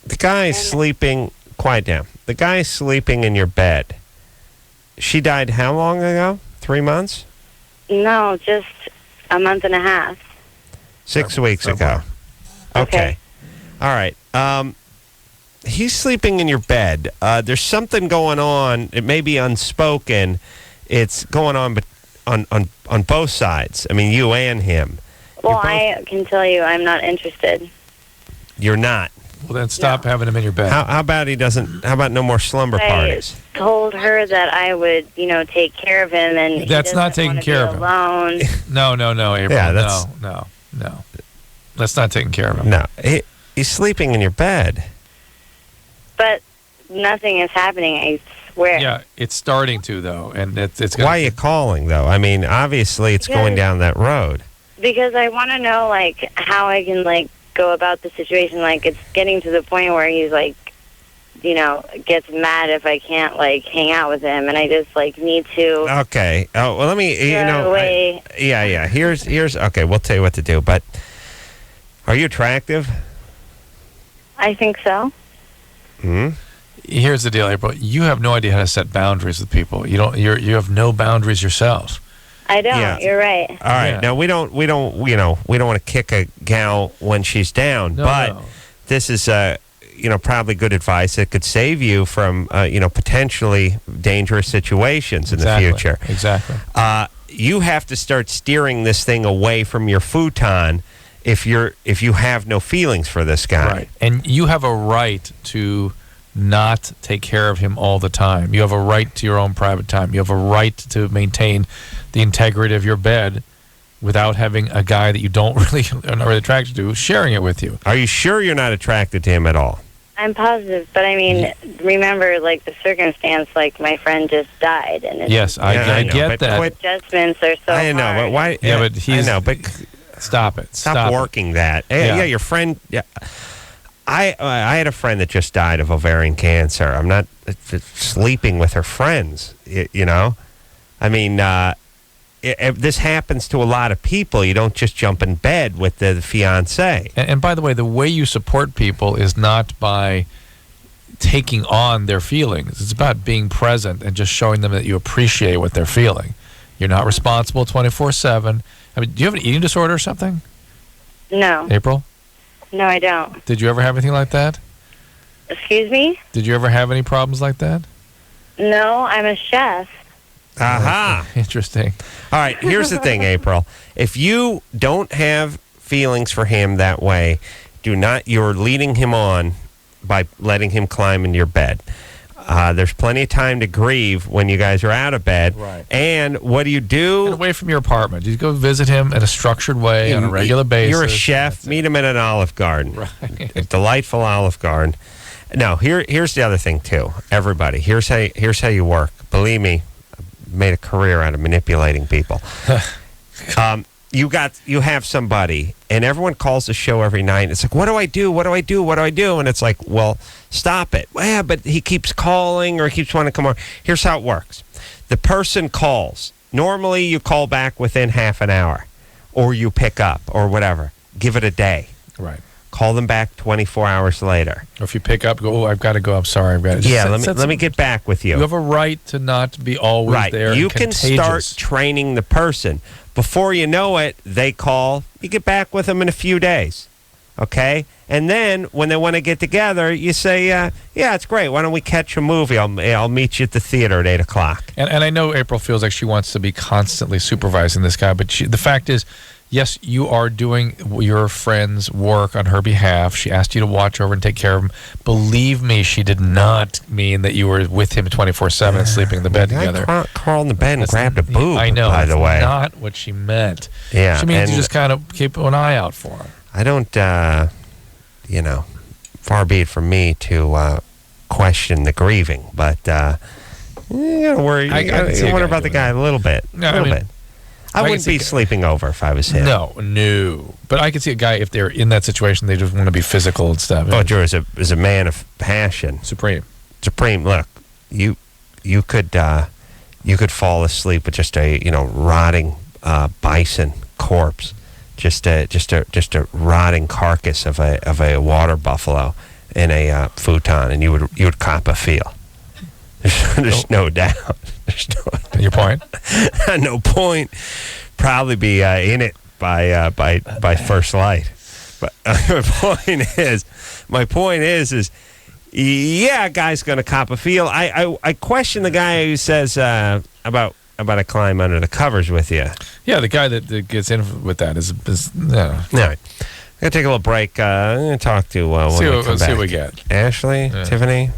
The guy's sleeping. Quiet down. The guy's sleeping in your bed. she died how long ago? 3 months? No, just a month and a half. 6 weeks ago. Okay. All right. He's sleeping in your bed. There's something going on. It may be unspoken. It's going on, but on both sides. I mean, you and him. Well, I can tell you I'm not interested. You're not. Well, then stop having him in your bed. How about he doesn't? How about no more slumber parties? I told her that I would, take care of him, and That's not taking care of him. Alone. No, April. Yeah, that's no. That's not taking care of him. No, he's sleeping in your bed. But nothing is happening. I swear. Yeah, it's starting to though, and it's. Why are you calling though? I mean, obviously it's going down that road. Because I want to know, how I can, go about the situation. It's getting to the point where he's, gets mad if I can't, hang out with him. And I just, need to... Okay. Oh, well, let me, yeah. Here's, okay, we'll tell you what to do. But are you attractive? I think so. Hmm? Here's the deal, April. You have no idea how to set boundaries with people. You have no boundaries yourself. I don't. Yeah. You're right. All right. Now we don't want to kick a gal when she's down, but this is probably good advice that could save you from potentially dangerous situations in the future. Exactly. You have to start steering this thing away from your futon if you have no feelings for this guy. Right. And you have a right to not take care of him all the time. You have a right to your own private time. You have a right to maintain the integrity of your bed without having a guy that you are not really attracted to sharing it with you. Are you sure you're not attracted to him at all? I'm positive, but I mean, remember, the circumstance, my friend just died, and it's yes, I get that. Adjustments are so I know, hard. but why? Yeah, but he's. I know, but stop it. Stop working that. Yeah, your friend. Yeah. I had a friend that just died of ovarian cancer. I'm not sleeping with her friends, I mean, this happens to a lot of people. You don't just jump in bed with the fiancé. And by the way, the way you support people is not by taking on their feelings. It's about being present and just showing them that you appreciate what they're feeling. You're not responsible 24/7. I mean, do you have an eating disorder or something? No. April? No, I don't. Did you ever have anything like that? Excuse me? Did you ever have any problems like that? No, I'm a chef. Aha. Interesting. All right, here's the thing, April. If you don't have feelings for him that way, you're leading him on by letting him climb into your bed. There's plenty of time to grieve when you guys are out of bed. Right. And what do you do? Get away from your apartment. You go visit him in a structured way on a regular basis. You're a chef. Meet him at an Olive Garden. Right. A delightful Olive Garden. Now, here's the other thing, too. Everybody, here's how you work. Believe me, I've made a career out of manipulating people. You have somebody, and everyone calls the show every night. It's like, what do I do? What do I do? What do I do? And it's like, well, stop it. Well, yeah, but he keeps calling or he keeps wanting to come over. Here's how it works. The person calls. Normally, you call back within half an hour, or you pick up, or whatever. Give it a day. Right. Call them back 24 hours later. Or if you pick up, go, I've got to go. I'm sorry. I've got to. Yeah, let me get back with you. You have a right to not be always there. You and can contagious. start training the person. Before you know it, they call. You get back with them in a few days. Okay? And then when they want to get together, you say, yeah, it's great. Why don't we catch a movie? I'll meet you at the theater at 8 o'clock. And I know April feels like she wants to be constantly supervising this guy, but the fact is, yes, you are doing your friend's work on her behalf. She asked you to watch over and take care of him. Believe me, she did not mean that you were with him 24/7 and sleeping in the bed together. I crawled in the bed and grabbed a boob, I know, by the way. That's not what she meant. Yeah, she means you just kind of keep an eye out for him. I don't, far be it from me to question the grieving, but you gotta worry. You wonder about the guy a little bit. A little bit. I wouldn't be sleeping over if I was him. No. But I could see a guy, if they're in that situation, they just want to be physical and stuff. Oh, Drew, as a man of passion. Supreme. Look, you could fall asleep with just a rotting bison corpse, just a rotting carcass of a water buffalo in a futon, and you would cop a feel. There's no doubt. understood. Your point? No point. Probably be in it by first light. But my point is, yeah, a guy's going to cop a feel. I question the guy who says about a climb under the covers with you. Yeah, the guy that gets in with that is All right. I'm going to take a little break. I'm going to talk to let's see what we get. Ashley, Tiffany,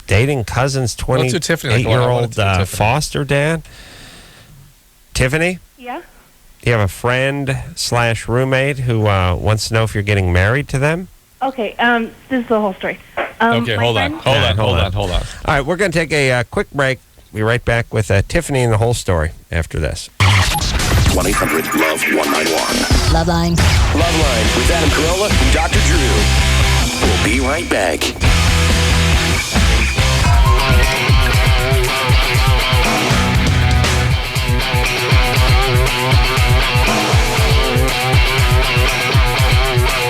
dating cousin's 28-year-old foster dad. Tiffany? Yeah? You have a friend / roommate who wants to know if you're getting married to them? Okay, this is the whole story. Okay, hold on. All right, we're going to take a quick break. Be right back with Tiffany and the whole story after this. 1-800-LOVE-191. LoveLine. LoveLine with Adam Carolla and Dr. Drew. We'll be right back.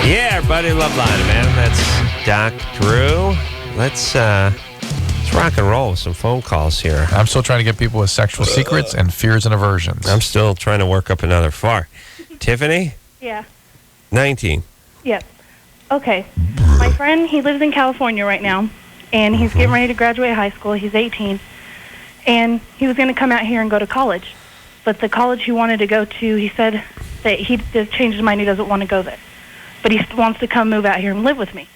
Yeah, everybody, LoveLine, man. That's Doc Drew. Let's rock and roll with some phone calls here. I'm still trying to get people with sexual secrets and fears and aversions. I'm still trying to work up another FAR. Tiffany? Yeah. 19. Yeah. Okay. My friend, he lives in California right now, and he's getting ready to graduate high school. He's 18. And he was going to come out here and go to college. But the college he wanted to go to, he said that he just changed his mind. He doesn't want to go there. But he wants to come move out here and live with me.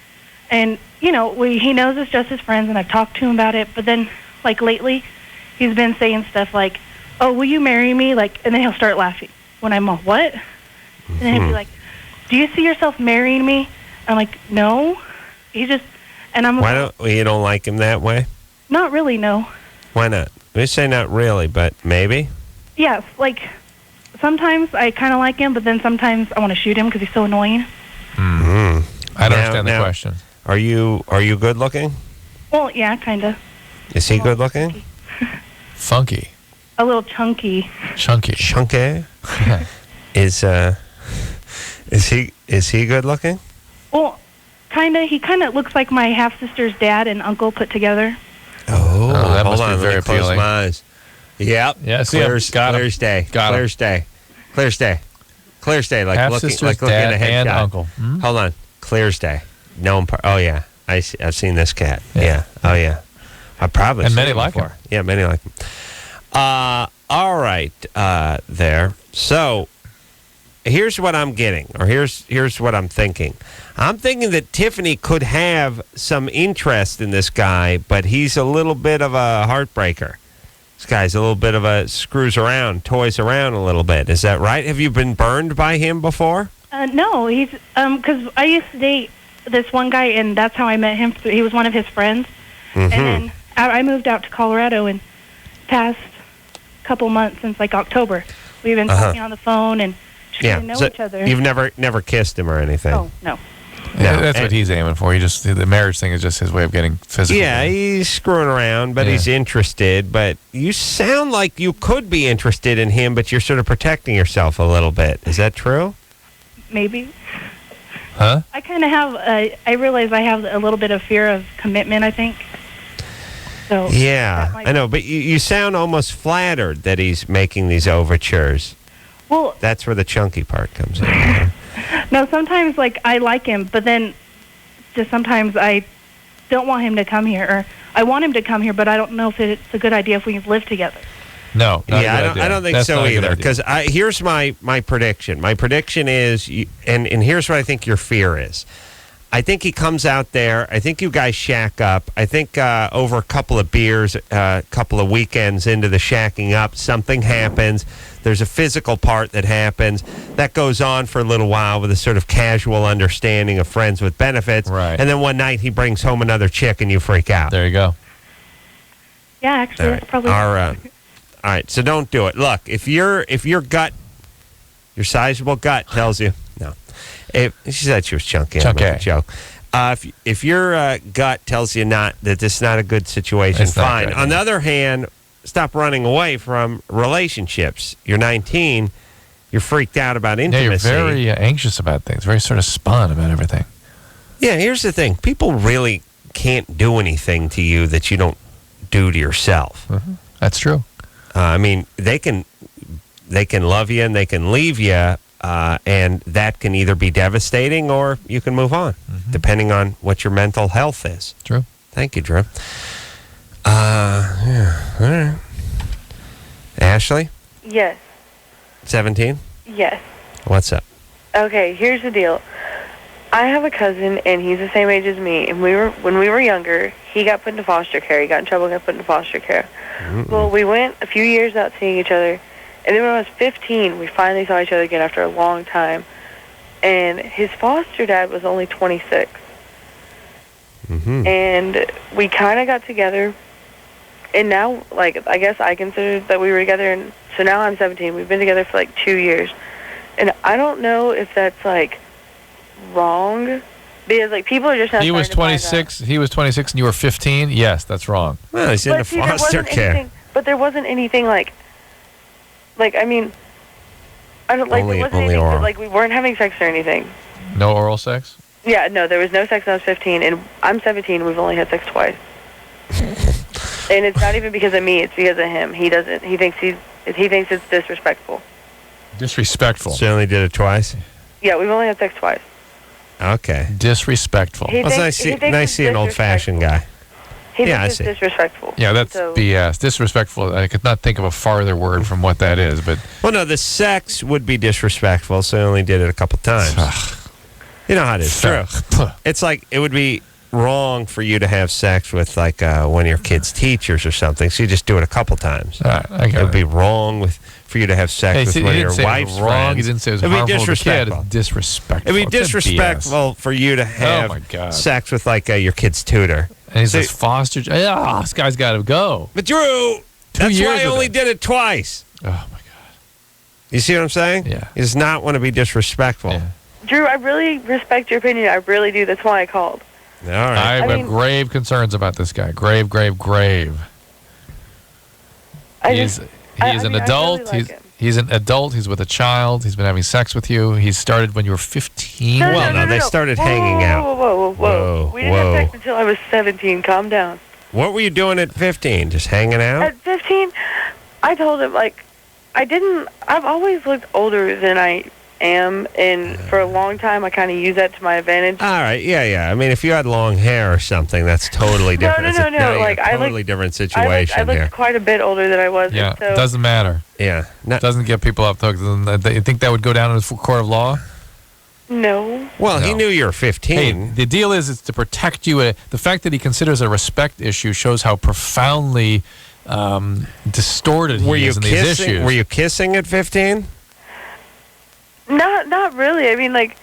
And, you know, he knows it's just his friends, and I've talked to him about it. But then, like, lately, he's been saying stuff like, oh, will you marry me? Like, and then he'll start laughing when I'm all, what? And then he'll be like, do you see yourself marrying me? I'm like, no. He just, and I'm you don't like him that way? Not really, no. Why not? We say not really, but maybe? Yeah, like, sometimes I kind of like him, but then sometimes I want to shoot him because he's so annoying. I don't understand the question. Are you good looking? Well, yeah, kind of. Is he good looking? Funky. A little chunky. Chunky. Is he good looking? Well, kind of. He kind of looks like my half-sister's dad and uncle put together. Oh, that hold must on, be very let me close appealing. my eyes. Yep. Yes, clear as day. Clear as day. Clear as day. Clear as day. Like half-sister's looking dad at a headshot. and uncle. Hold on. Clear as day. No, oh yeah, I've seen this cat. Yeah. Oh yeah, I probably. And seen many him like before. him. Yeah, many like him. All right, there. So here's what I'm getting, or here's what I'm thinking. I'm thinking that Tiffany could have some interest in this guy, but he's a little bit of a heartbreaker. This guy's a little bit of a toys around a little bit. Is that right? Have you been burned by him before? No, he's because I used to date this one guy, and that's how I met him. He was one of his friends, and then I moved out to Colorado in past couple months since like October. We've been talking on the phone and just getting to know each other. You've never kissed him or anything? Oh, no. Yeah, that's what he's aiming for. The marriage thing is just his way of getting physical. Yeah, he's screwing around, but he's interested. But you sound like you could be interested in him, but you're sort of protecting yourself a little bit. Is that true? Maybe. Huh? I kind of have, I realize I have a little bit of fear of commitment, I think. So yeah, I know, but you sound almost flattered that he's making these overtures. Well, that's where the chunky part comes in. No, sometimes, like, I like him, but then just sometimes I don't want him to come here, or I want him to come here, but I don't know if it's a good idea if we live together. No, I don't think so either. Because here's my prediction. My prediction is, and here's what I think your fear is. I think he comes out there. I think you guys shack up. I think over a couple of beers, a couple of weekends into the shacking up, something happens. There's a physical part that happens. That goes on for a little while with a sort of casual understanding of friends with benefits. Right. And then one night he brings home another chick and you freak out. There you go. Yeah, actually, that's probably... All right, so don't do it. Look, if your gut, your sizable gut tells you, no. She said she was chunky. Chunky. I'm a joke. If your gut tells you that this is not a good situation, fine. On the other hand, stop running away from relationships. You're 19. You're freaked out about intimacy. Yeah, you're very anxious about things. Very sort of spun about everything. Yeah, here's the thing. People really can't do anything to you that you don't do to yourself. Mm-hmm. That's true. I mean, they can love you and they can leave you, and that can either be devastating or you can move on, depending on what your mental health is. True. Thank you, Drew. Yeah. All right. Ashley, Yes. 17. Yes. What's up? Okay, here's the deal. I have a cousin, and he's the same age as me. And when we were younger, he got put into foster care. He got in trouble, got put into foster care. Well, we went a few years without seeing each other. And then when I was 15, we finally saw each other again after a long time. And his foster dad was only 26. And we kind of got together. And now, like, I guess I considered that we were together. And so now I'm 17. We've been together for, like, 2 years. And I don't know if that's, like, wrong. Because, like, people are just not He was starting to find 26. He was 26 and you were 15? Yes, that's wrong. Well, he's But see, there wasn't anything- But there wasn't anything like, I mean, I don't like. Only- There wasn't only anything oral. like we weren't having sex or anything. No oral sex? Yeah, no, there was no sex when I was 15, and I'm 17. We've only had sex twice. And it's not even because of me; it's because of him. He doesn't. He thinks it's disrespectful. Disrespectful. So you only did it twice? Yeah, we've only had sex twice. Okay. Disrespectful. He Well, it's thinks- he thinks nice it's seeing an old-fashioned guy. He Yeah, I thinks see. it's disrespectful. Yeah, that's So- BS. Disrespectful. I could not think of a farther word from what that is, but Well, no, the sex would be disrespectful, so I only did it a couple times. You know how it is. True. It's like it would be wrong for you to have sex with like one of your kids' teachers or something, so you just do it a couple times. I it would be wrong for you to have sex Hey, with see, one he of didn't your say it wife's was wrong. friends. He didn't say it was It'd be harmful to the kid. disrespectful. It's disrespectul. It'd be It's a disrespectful for you to have my God. sex with like your kid's tutor. And he's So- this foster. Yeah, this guy's got to go. But Drew, that's years why I with only him. did it twice. Oh my God! You see what I'm saying? Yeah. He does not want to be disrespectful. Drew, I really respect your opinion. I really do. That's why I called. All right. I have mean- grave concerns about this guy. Grave. I He's just- an I mean, adult. I really like him. He's an adult. He's with a child. He's been having sex with you. He started when you were 15. They started hanging out. Whoa. We didn't have sex until I was 17. Calm down. What were you doing at 15? Just hanging out? At 15, I told him, like, I've always looked older than I am, and for a long time, I kind of use that to my advantage. All right, yeah. I mean, if you had long hair or something, that's totally different. No. It's a Like, I totally look- different I situation looked here. quite a bit older than I was. Yeah, and so, it doesn't matter. Yeah, doesn't get people off the hook. You think that would go down in the court of law? No. Well, he knew you were 15. Hey, the deal is it's to protect you. The fact that he considers a respect issue shows how profoundly distorted he is in these issues. Were you kissing at 15? Not really. I mean, like,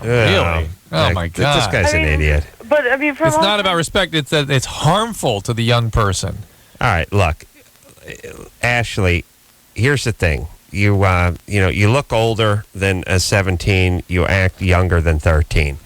Really? Oh my God! This guy's an idiot. but I mean, for a It's long not time, about respect. It's that it's harmful to the young person. All right, look, Ashley. Here's the thing. You look older than a 17. You act younger than 13.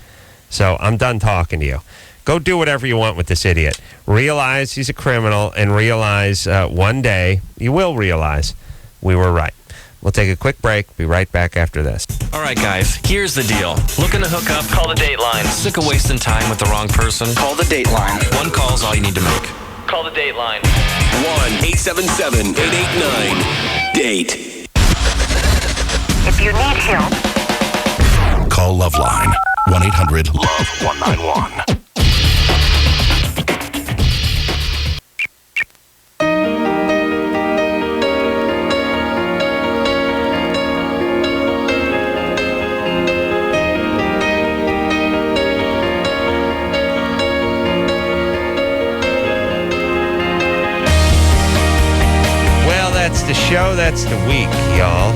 So I'm done talking to you. Go do whatever you want with this idiot. Realize he's a criminal, and realize one day you will realize we were right. We'll take a quick break. Be right back after this. All right, guys, here's the deal. Looking to hook up? Call the Dateline. Sick of wasting time with the wrong person? Call the Dateline. One call's all you need to make. Call the Dateline. 1-877-889-DATE. If you need help, Call LoveLine. 1-800-LOVE-191. Well, that's the show. That's the week, y'all.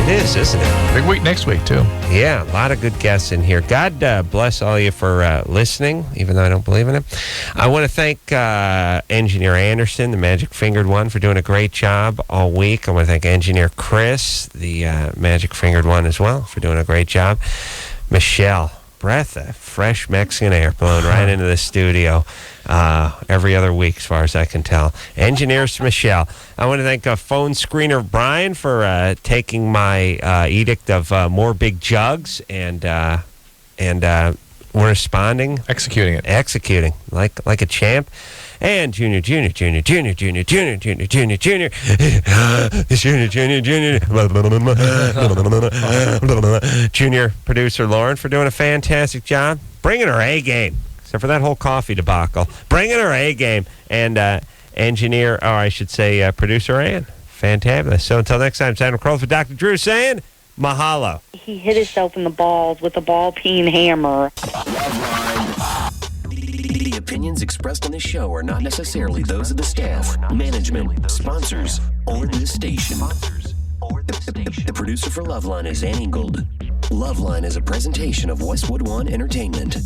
It is, isn't it? Big week next week, too. Yeah, a lot of good guests in here. God bless all you for listening, even though I don't believe in it. I want to thank Engineer Anderson, the Magic Fingered One, for doing a great job all week. I want to thank Engineer Chris, the Magic Fingered One, as well, for doing a great job. Michelle, breath of fresh Mexican air blowing right into the studio every other week, as far as I can tell. Engineers Michelle. I want to thank phone screener Brian for taking my edict of more big jugs and we're responding, executing it, like a champ. And Junior. Junior. Junior producer Lauren for doing a fantastic job. Bringing her A game. Except for that whole coffee debacle. Bringing her A game. And engineer, or I should say producer Ann. Fantabulous. So until next time, it's Adam Kroll for Dr. Drew saying mahalo. He hit himself in the balls with a ball-peen hammer. The opinions expressed on this show are not necessarily those of the staff, management, sponsors, or this station. The producer for LoveLine is Ann Ingold. LoveLine is a presentation of Westwood One Entertainment.